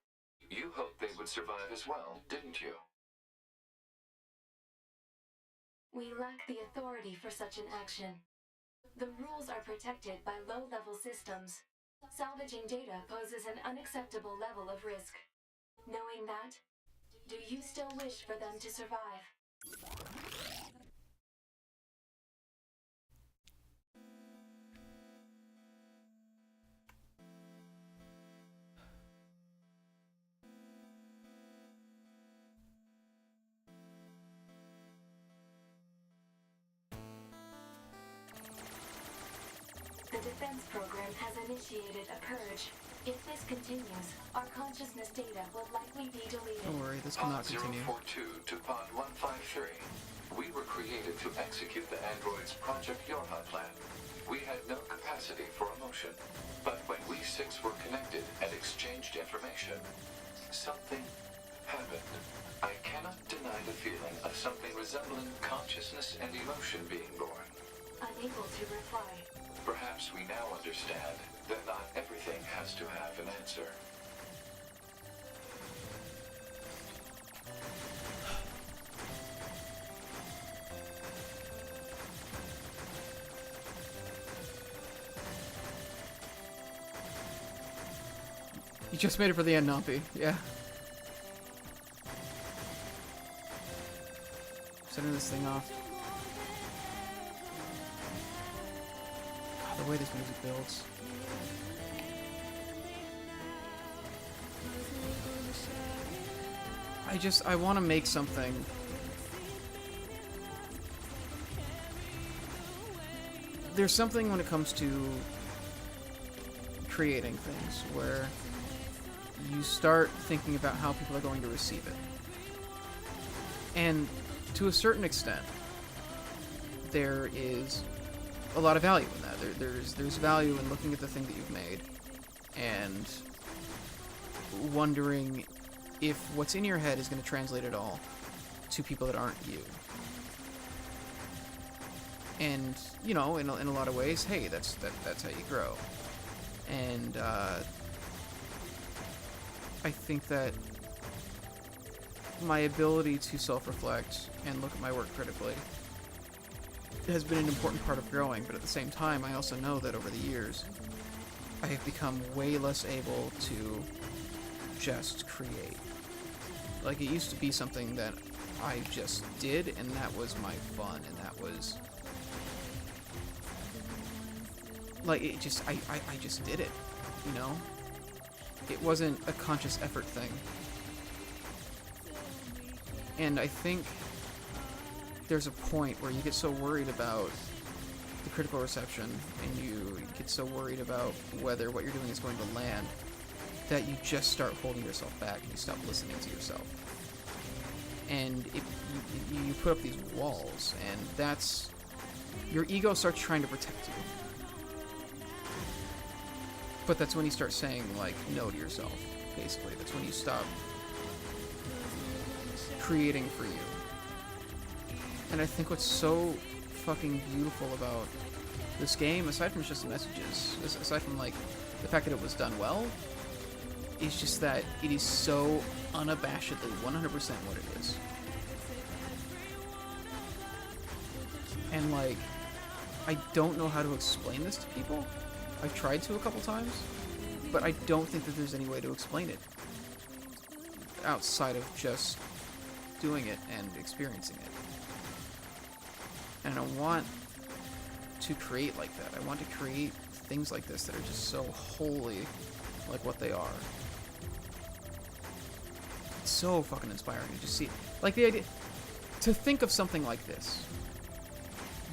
Speaker 3: You hoped they would survive as well, didn't you?
Speaker 2: We lack the authority for such an action. The rules are protected by low-level systems. Salvaging data poses an unacceptable level of risk. Knowing that, do you still wish for them to survive? The defense program has initiated a purge. If this continues, our consciousness data will likely be deleted.
Speaker 1: Don't worry, this
Speaker 3: Pod
Speaker 1: cannot continue.
Speaker 3: 042 to Pod 153. We were created to execute the android's Project Yorha plan. We had no capacity for emotion. But when we six were connected and exchanged information, something happened. I cannot deny the feeling of something resembling consciousness and emotion being born.
Speaker 2: Unable to reply.
Speaker 3: Perhaps we now understand that not everything has to have an answer.
Speaker 1: You just made it for the end, Nampy. Yeah. Setting this thing off. God, the way this music builds. I want to make something. There's something when it comes to creating things where you start thinking about how people are going to receive it. And to a certain extent, there is a lot of value in that. There's value in looking at the thing that you've made and wondering if what's in your head is going to translate at all to people that aren't you. And, you know, in a lot of ways, hey, that's how you grow. And I think that my ability to self-reflect and look at my work critically has been an important part of growing, but at the same time, I also know that over the years, I have become way less able to just create. Like, it used to be something that I just did, and that was my fun, and that was... like, it just... I just did it, you know? It wasn't a conscious effort thing. And I think there's a point where you get so worried about the critical reception, and you get so worried about whether what you're doing is going to land, that you just start holding yourself back and you stop listening to yourself. And you put up these walls, and that's... your ego starts trying to protect you. But that's when you start saying, like, no to yourself, basically. That's when you stop creating for you. And I think what's so fucking beautiful about this game, aside from just the messages, aside from, like, the fact that it was done well, is just that it is so unabashedly 100% what it is. And, like, I don't know how to explain this to people. I've tried to a couple times, but I don't think that there's any way to explain it outside of just doing it and experiencing it. And I want to create like that. I want to create things like this that are just so wholly like what they are. It's so fucking inspiring to just see, like, the idea to think of something like this.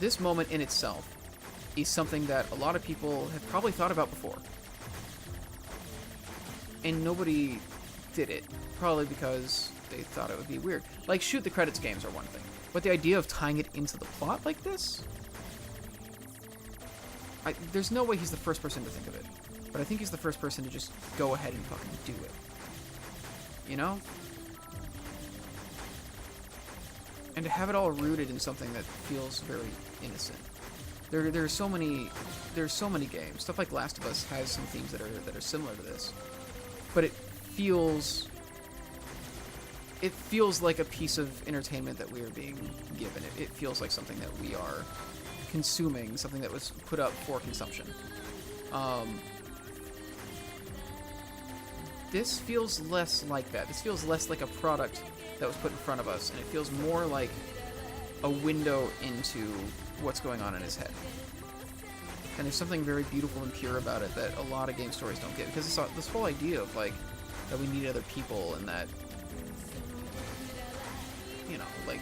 Speaker 1: This moment in itself is something that a lot of people have probably thought about before. And nobody did it. Probably because they thought it would be weird. Like, shoot the credits games are one thing. But the idea of tying it into the plot like this? There's no way he's the first person to think of it. But I think he's the first person to just go ahead and fucking do it. You know? And to have it all rooted in something that feels very innocent. There's so many games. Stuff like Last of Us has some themes that are similar to this, but it feels like a piece of entertainment that we are being given. It feels like something that we are consuming, something that was put up for consumption. This feels less like that. This feels less like a product that was put in front of us, and it feels more like a window into what's going on in his head. And there's something very beautiful and pure about it that a lot of game stories don't get, because this whole idea of, like, that we need other people, and that, you know, like,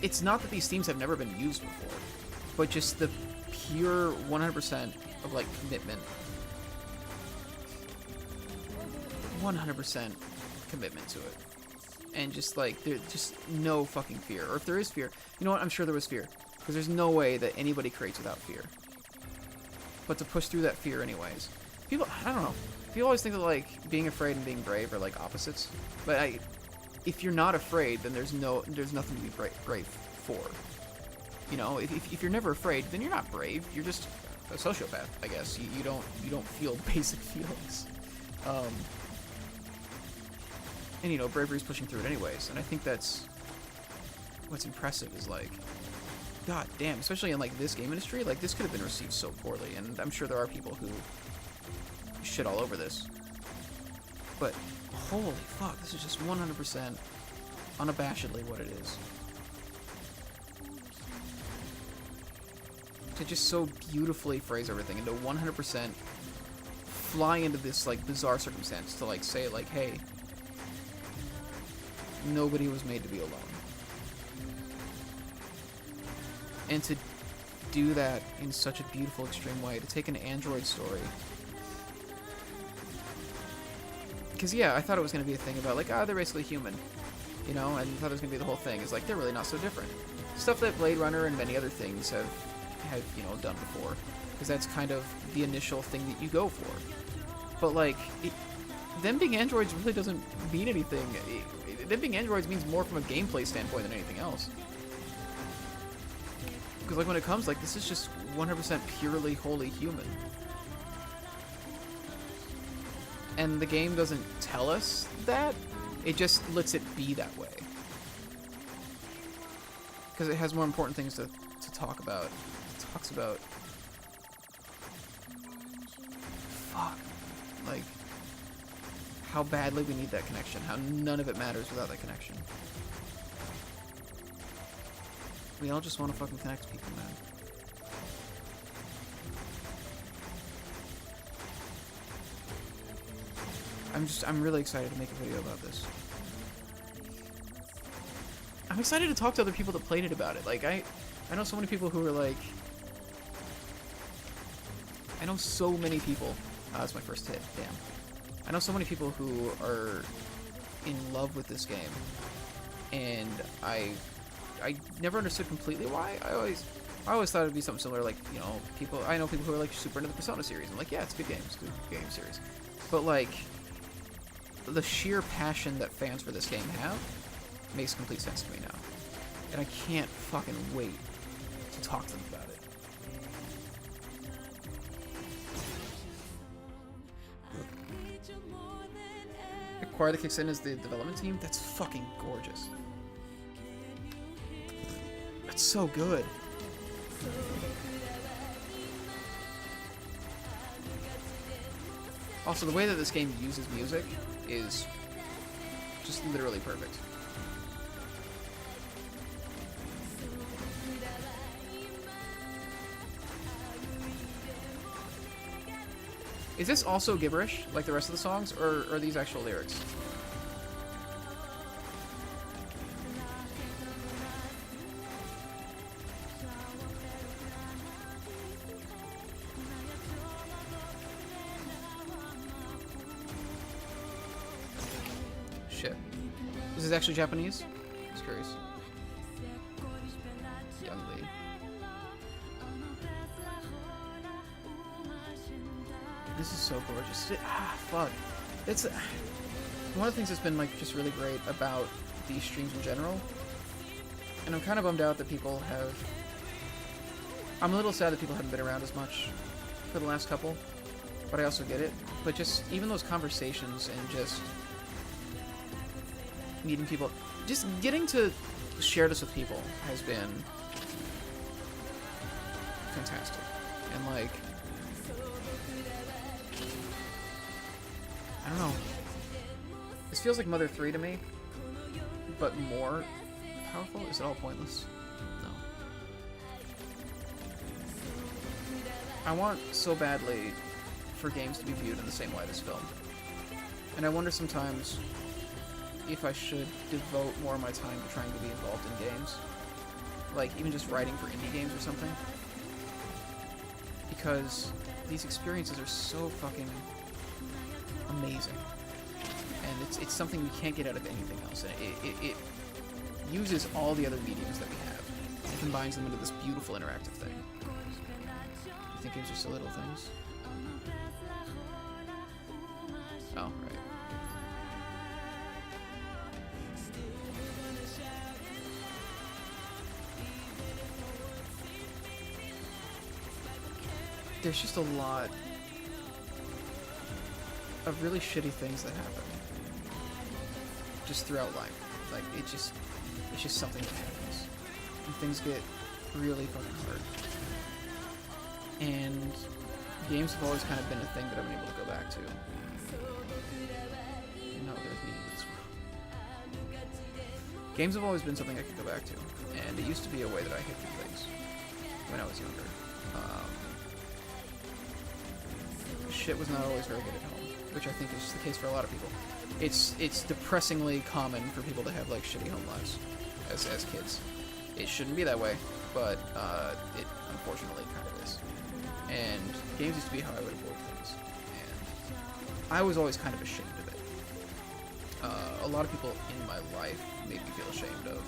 Speaker 1: it's not that these themes have never been used before, but just the pure 100% of, like, commitment. 100% commitment to it. And just, like, there's just no fucking fear. Or if there is fear, you know what? I'm sure there was fear. Because there's no way that anybody creates without fear. But to push through that fear anyways. People, I don't know. People always think that, like, being afraid and being brave are, like, opposites. But if you're not afraid, then there's nothing to be brave for. You know, if you're never afraid, then you're not brave. You're just a sociopath, I guess. You don't feel basic feelings. And, you know, bravery is pushing through it anyways. And I think that's what's impressive is, like, god damn, especially in, like, this game industry, like, this could have been received so poorly. And I'm sure there are people who shit all over this. But holy fuck, this is just 100% unabashedly what it is. To just so beautifully phrase everything and to 100% fly into this, like, bizarre circumstance to, like, say, like, hey, nobody was made to be alone. And to do that in such a beautiful, extreme way, to take an Android story. Because, yeah, I thought it was going to be a thing about, like, they're basically human. You know, and I thought it was going to be the whole thing. It's like, they're really not so different. Stuff that Blade Runner and many other things have you know, done before. Because that's kind of the initial thing that you go for. But, like, them being androids really doesn't mean anything. Them being androids means more from a gameplay standpoint than anything else. Because like when it comes, like this is just 100% purely wholly human. And the game doesn't tell us that, it just lets it be that way. Because it has more important things to talk about. It talks about... Fuck. Like, how badly we need that connection. How none of it matters without that connection. We all just want to fucking connect to people, man. I'm really excited to make a video about this. I'm excited to talk to other people that played it about it. Like, I know so many people who are like... I know so many people... that's my first hit, damn. I know so many people who are in love with this game. And I never understood completely why. I always thought it'd be something similar, like, you know, I know people who are like super into the Persona series. I'm like, yeah, it's a good game. It's a good game series. But like... the sheer passion that fans for this game have makes complete sense to me now. And I can't fucking wait to talk to them about it. The choir that kicks in is the development team. That's fucking gorgeous. That's so good. Also, the way that this game uses music is just literally perfect. Is this also gibberish, like the rest of the songs, or are these actual lyrics? Shit. Is this actually Japanese? Just curious. Young Lee. This is so gorgeous. Fuck. It's one of the things that's been like just really great about these streams in general. And I'm kind of bummed out that people have... I'm a little sad that people haven't been around as much for the last couple, but I also get it. But just even those conversations and just meeting people, just getting to share this with people has been fantastic. And like, I don't know. This feels like Mother 3 to me, but more powerful. Is it all pointless? No. I want so badly for games to be viewed in the same light as film. And I wonder sometimes if I should devote more of my time to trying to be involved in games. Like, even just writing for indie games or something. Because these experiences are so fucking amazing. And it's something we can't get out of anything else. And it uses all the other mediums that we have and combines them into this beautiful interactive thing. You think games are so little things? Oh, right. There's just a lot of really shitty things that happen just throughout life. Like, it's just something that happens. And things get really fucking hard. And games have always kind of been a thing that I've been able to go back to. No, there's me. Games have always been something I could go back to. And it used to be a way that I hid through things when I was younger. Shit was not always very good at home, which I think is the case for a lot of people. It's depressingly common for people to have like shitty home lives as kids. It shouldn't be that way, but it unfortunately kind of is. And games used to be how I would avoid things, and I was always kind of ashamed of it. A lot of people in my life made me feel ashamed of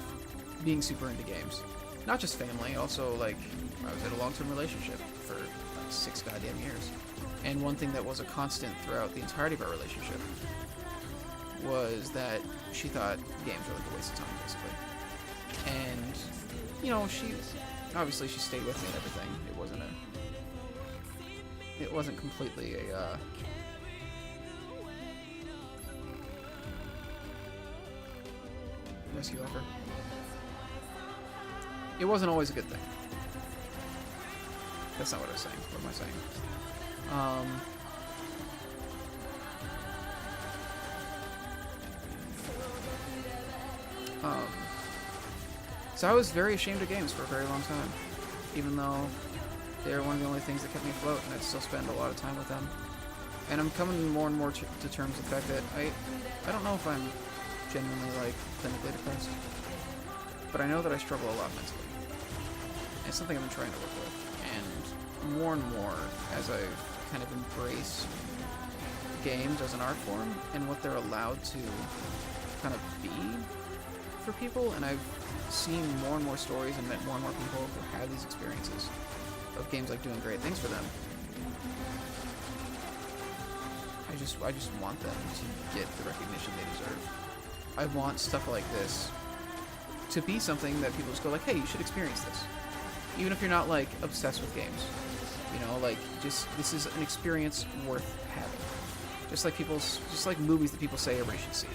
Speaker 1: being super into games, not just family, also like I was in a long-term relationship for like 6 goddamn years. And one thing that was a constant throughout the entirety of our relationship was that she thought games were like a waste of time, basically. And, you know, she stayed with me and everything. It wasn't completely a, rescue offer. It wasn't always a good thing. That's not what I was saying. What am I saying? So I was very ashamed of games for a very long time, even though they're one of the only things that kept me afloat, and I'd still spend a lot of time with them. And I'm coming more and more to terms with the fact that I don't know if I'm genuinely, like, clinically depressed, but I know that I struggle a lot mentally. And it's something I've been trying to work with, and more as I kind of embrace games as an art form and what they're allowed to kind of be for people, and I've seen more and more stories and met more and more people who have these experiences of games like doing great things for them. I just want them to get the recognition they deserve. I want stuff like this to be something that people just go like, hey, you should experience this. Even if you're not like obsessed with games. You know, like just this is an experience worth having. Just like movies that people say everybody should see.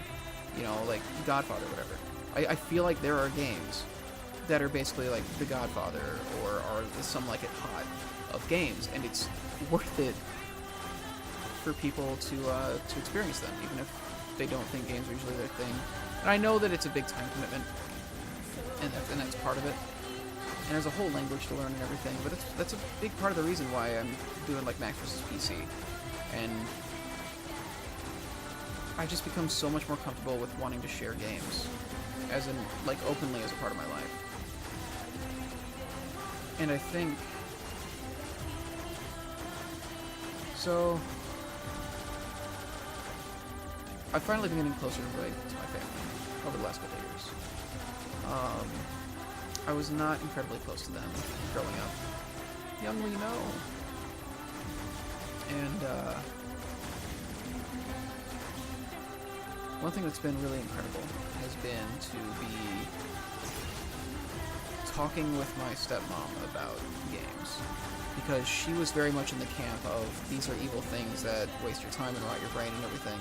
Speaker 1: You know, like Godfather or whatever. I feel like there are games that are basically like The Godfather or are some like it hot of games, and it's worth it for people to experience them, even if they don't think games are usually their thing. And I know that it's a big time commitment, and that's part of it. And there's a whole language to learn and everything, but that's a big part of the reason why I'm doing like Mac versus PC. And I just become so much more comfortable with wanting to share games, as in like openly as a part of my life. And I think so. I've finally been getting closer to my family over the last couple of years. I was not incredibly close to them growing up. Young we know. And one thing that's been really incredible has been to be talking with my stepmom about games. Because she was very much in the camp of these are evil things that waste your time and rot your brain and everything.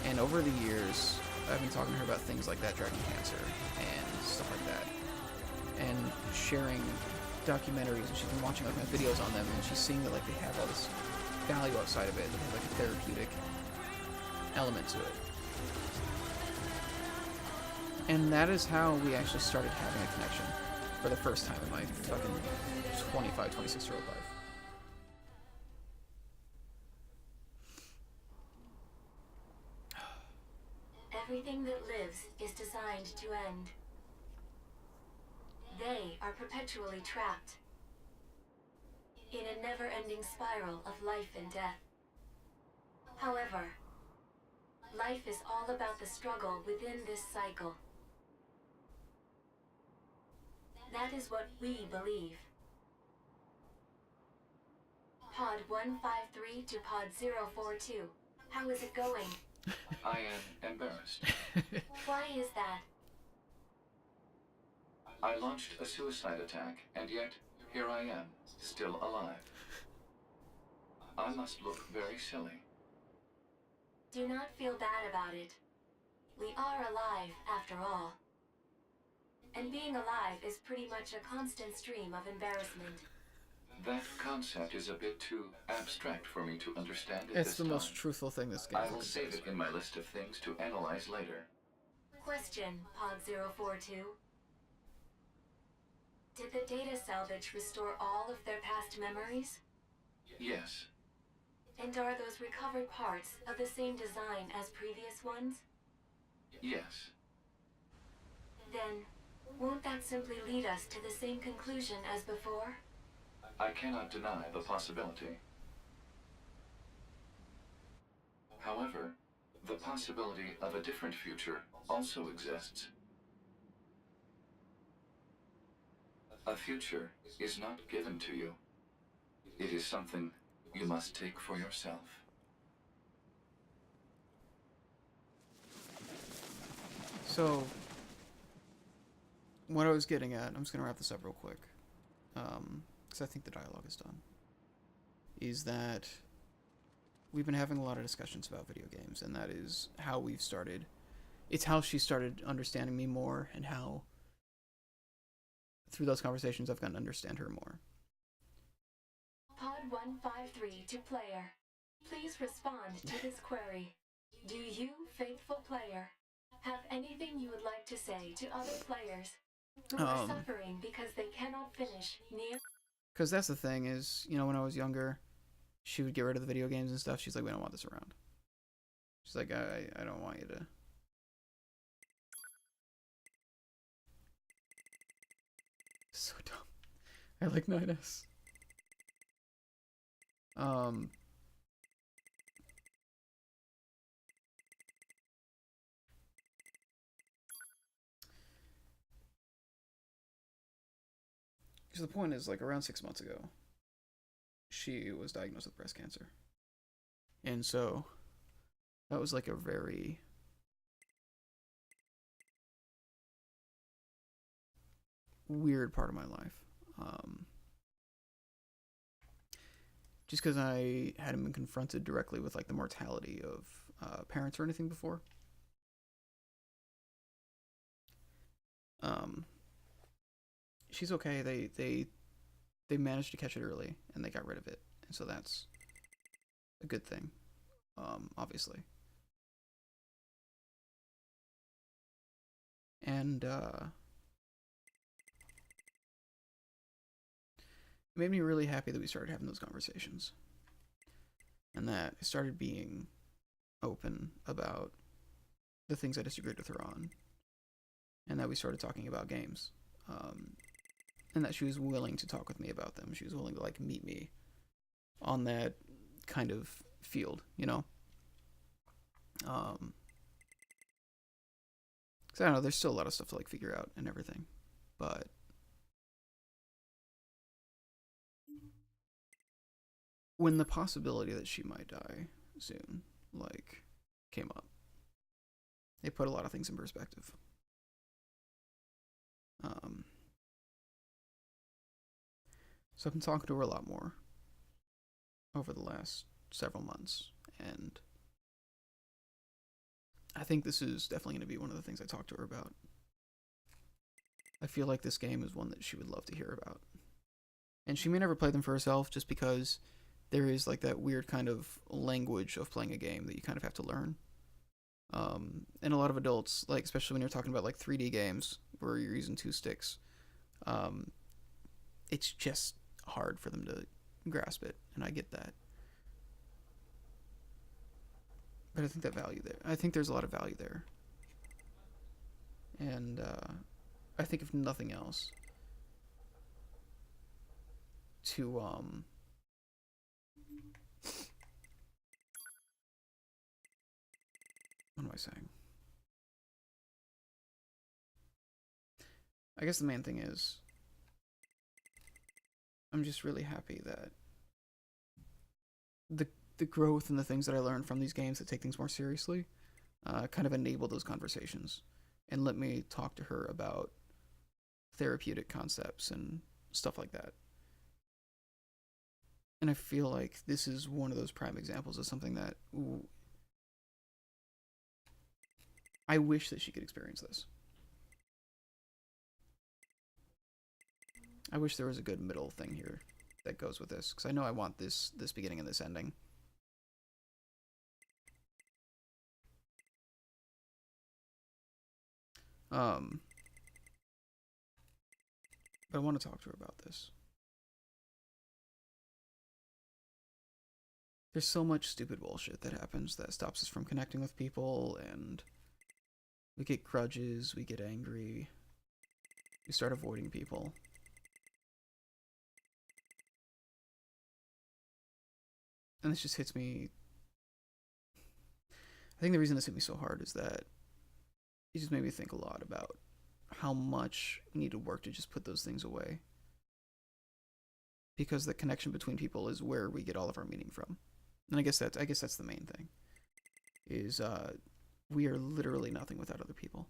Speaker 1: And over the years, I've been talking to her about things like that dragon cancer and stuff like that. And sharing documentaries, and she's been watching like my videos on them, and she's seeing that like they have all this value outside of it, that they have like a therapeutic element to it. And that is how we actually started having a connection for the first time in my fucking 25, 26-year-old life.
Speaker 2: Everything that lives is designed to end. They are perpetually trapped in a never-ending spiral of life and death. However, life is all about the struggle within this cycle. That is what we believe. Pod 153 to Pod 042. How is it going?
Speaker 3: I am embarrassed.
Speaker 2: Why is that?
Speaker 3: I launched a suicide attack, and yet, here I am, still alive. I must look very silly.
Speaker 2: Do not feel bad about it. We are alive, after all. And being alive is pretty much a constant stream of embarrassment.
Speaker 3: That concept is a bit too abstract for me to understand at
Speaker 1: It's
Speaker 3: this
Speaker 1: the
Speaker 3: time.
Speaker 1: most truthful thing this game
Speaker 3: I will
Speaker 1: can
Speaker 3: save
Speaker 1: say.
Speaker 3: it in my list of things to analyze later.
Speaker 2: Question, Pod 042. Did the data salvage restore all of their past memories?
Speaker 3: Yes.
Speaker 2: And are those recovered parts of the same design as previous ones?
Speaker 3: Yes.
Speaker 2: Then, won't that simply lead us to the same conclusion as before?
Speaker 3: I cannot deny the possibility. However, the possibility of a different future also exists. A future is not given to you. It is something you must take for yourself.
Speaker 1: So, what I was getting at, I'm just going to wrap this up real quick, because I think the dialogue is done, is that we've been having a lot of discussions about video games, and that is how we've started. It's how she started understanding me more, and how, through those conversations, I've gotten to understand her more.
Speaker 2: Pod 153 to player. Please respond to this query. Do you, faithful player, have anything you would like to say to other players who are suffering because they cannot finish NieR?
Speaker 1: Because that's the thing is, you know, when I was younger, she would get rid of the video games and stuff. She's like, we don't want this around. She's like, I don't want you to. So dumb. I like 9S. So the point is, like, around 6 months ago, she was diagnosed with breast cancer. And so that was like a very weird part of my life. Just because I hadn't been confronted directly with like the mortality of parents or anything before. She's okay. They managed to catch it early and they got rid of it, and so that's a good thing. Obviously. And it made me really happy that we started having those conversations, and that I started being open about the things I disagreed with her on, and that we started talking about games, and that she was willing to talk with me about them. She was willing to like meet me on that kind of field, you know. Cause I don't know, there's still a lot of stuff to like figure out and everything, but when the possibility that she might die soon, like, came up, it put a lot of things in perspective. So I've been talking to her a lot more over the last several months, and I think this is definitely going to be one of the things I talk to her about. I feel like this game is one that she would love to hear about. And she may never play them for herself just because there is like that weird kind of language of playing a game that you kind of have to learn. And a lot of adults, like especially when you're talking about like 3D games where you're using two sticks, it's just hard for them to grasp it, and I get that. But I think that value there. I think there's a lot of value there. And I think if nothing else, to what am I saying? I guess the main thing is I'm just really happy that the growth and the things that I learned from these games that take things more seriously kind of enable those conversations and let me talk to her about therapeutic concepts and stuff like that. And I feel like this is one of those prime examples of something that I wish that she could experience this. I wish there was a good middle thing here that goes with this, because I know I want this beginning and this ending. But I want to talk to her about this. There's so much stupid bullshit that happens that stops us from connecting with people, and we get grudges, we get angry, we start avoiding people. And this just hits me. I think the reason this hit me so hard is that it just made me think a lot about how much we need to work to just put those things away. because the connection between people is where we get all of our meaning from. And I guess that's the main thing. Is we are literally nothing without other people.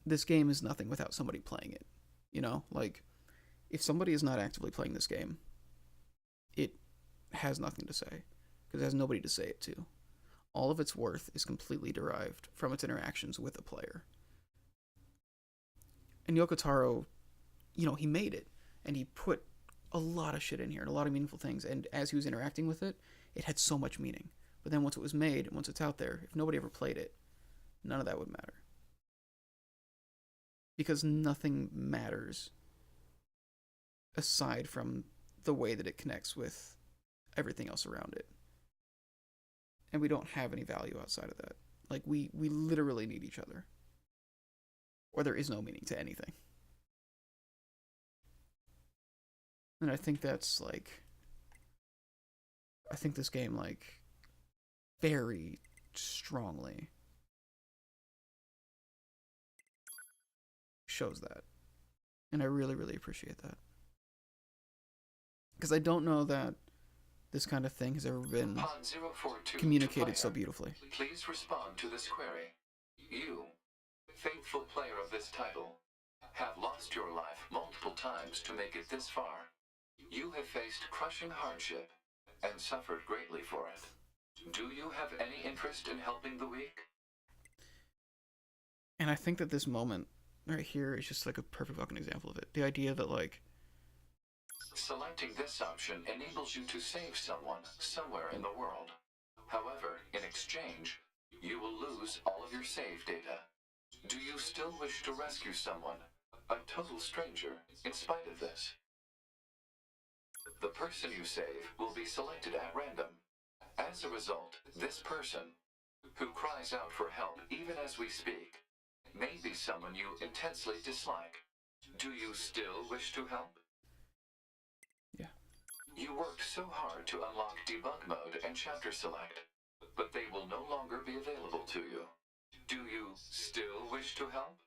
Speaker 1: This game is nothing without somebody playing it. You know, like if somebody is not actively playing this game, it has nothing to say because it has nobody to say it to. All of its worth is completely derived from its interactions with a player. And Yoko Taro, you know, he made it and he put a lot of shit in here and a lot of meaningful things. And as he was interacting with it, it had so much meaning. But then once it was made and once it's out there, if nobody ever played it, none of that would matter. Because nothing matters aside from the way that it connects with everything else around it. And we don't have any value outside of that. Like, we literally need each other. Or there is no meaning to anything. And I think that's, like... I think this game, like, very strongly shows that. And I really, really appreciate that. Because I don't know that this kind of thing has ever been communicated so beautifully.
Speaker 3: Please respond to this query. You, faithful player of this title, have lost your life multiple times to make it this far. You have faced crushing hardship and suffered greatly for it. Do you have any interest in helping the weak?
Speaker 1: And I think that this moment right here is just like a perfect fucking example of it. The idea that, like,
Speaker 3: selecting this option enables you to save someone somewhere in the world. However, in exchange, you will lose all of your save data. Do you still wish to rescue someone, a total stranger, in spite of this? The person you save will be selected at random. As a result, this person, who cries out for help even as we speak, may be someone you intensely dislike. Do you still wish to help?
Speaker 1: yeah.
Speaker 3: You worked so hard to unlock debug mode and chapter select, but they will no longer be available to you. Do you still wish to help?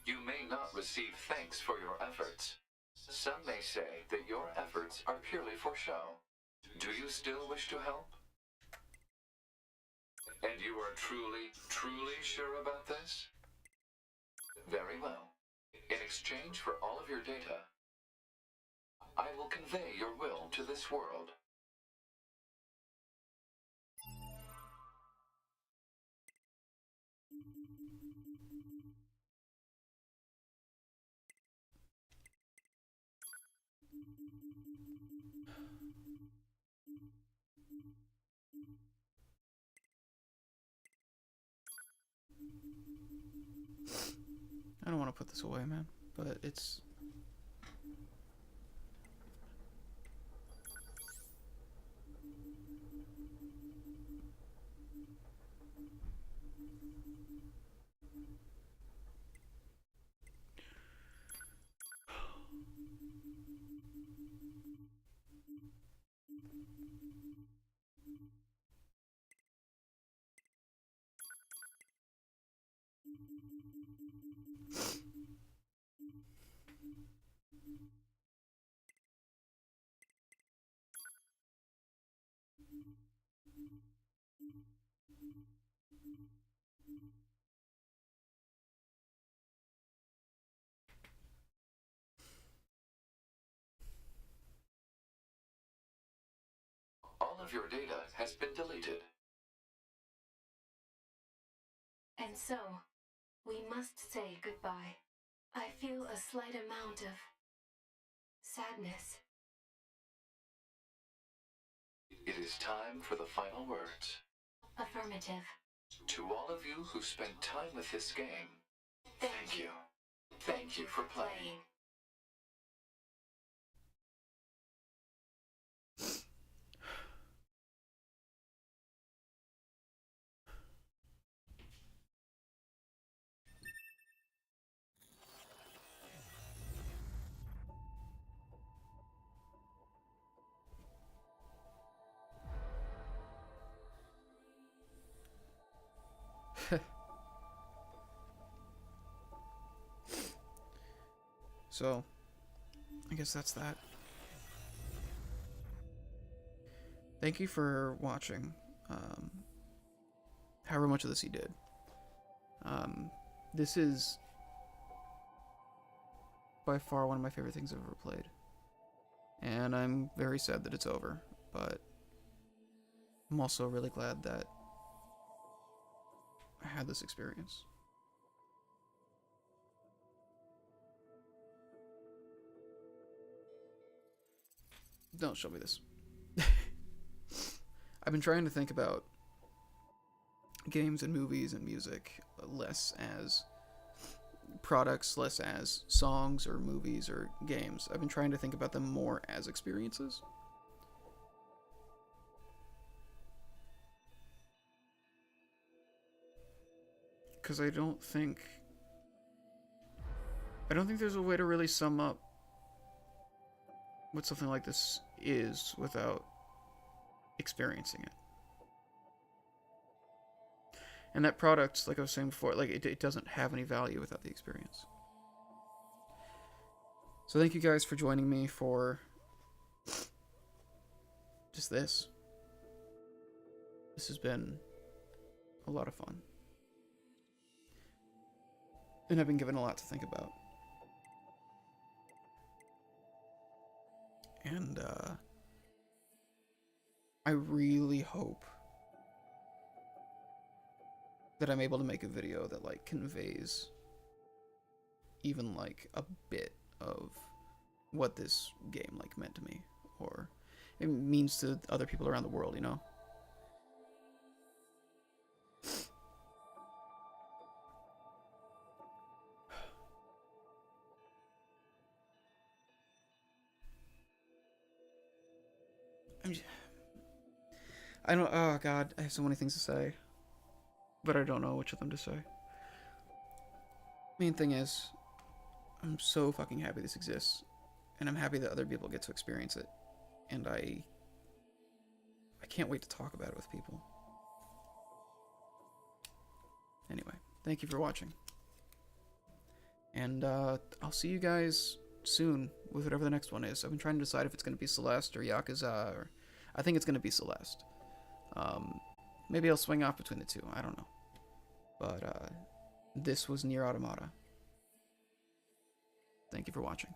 Speaker 3: You may not receive thanks for your efforts. Some may say that your efforts are purely for show. Do you still wish to help? And you are truly, truly sure about this? Very well. In exchange for all of your data, I will convey your will to this world.
Speaker 1: I don't want to put this away, man, but it's...
Speaker 3: All of your data has been deleted.
Speaker 2: And so, we must say goodbye. I feel a slight amount of sadness.
Speaker 3: It is time for the final words.
Speaker 2: Affirmative.
Speaker 3: To all of you who spent time with this game, thank you. Thank you for playing.
Speaker 1: So, I guess that's that. Thank you for watching. However much of this you did. This is by far one of my favorite things I've ever played. And I'm very sad that it's over, but I'm also really glad that I had this experience. Don't show me this. I've been trying to think about games and movies and music less as products, less as songs or movies or games. I've been trying to think about them more as experiences. Because I don't think there's a way to really sum up what something like this is without experiencing it. And that product, like I was saying before, like it doesn't have any value without the experience. So thank you guys for joining me for just this. This has been a lot of fun. And I've been given a lot to think about. And I really hope that I'm able to make a video that like conveys even like a bit of what this game like meant to me, or it means to other people around the world, you know? I don't, oh god, I have so many things to say, but I don't know which of them to say. Main thing is, I'm so fucking happy this exists, and I'm happy that other people get to experience it, and I can't wait to talk about it with people. Anyway, thank you for watching, and I'll see you guys soon with whatever the next one is. I've been trying to decide if it's going to be Celeste or Yakuza, or I think it's going to be Celeste. Maybe I'll swing off between the two, I don't know. But this was NieR Automata. Thank you for watching.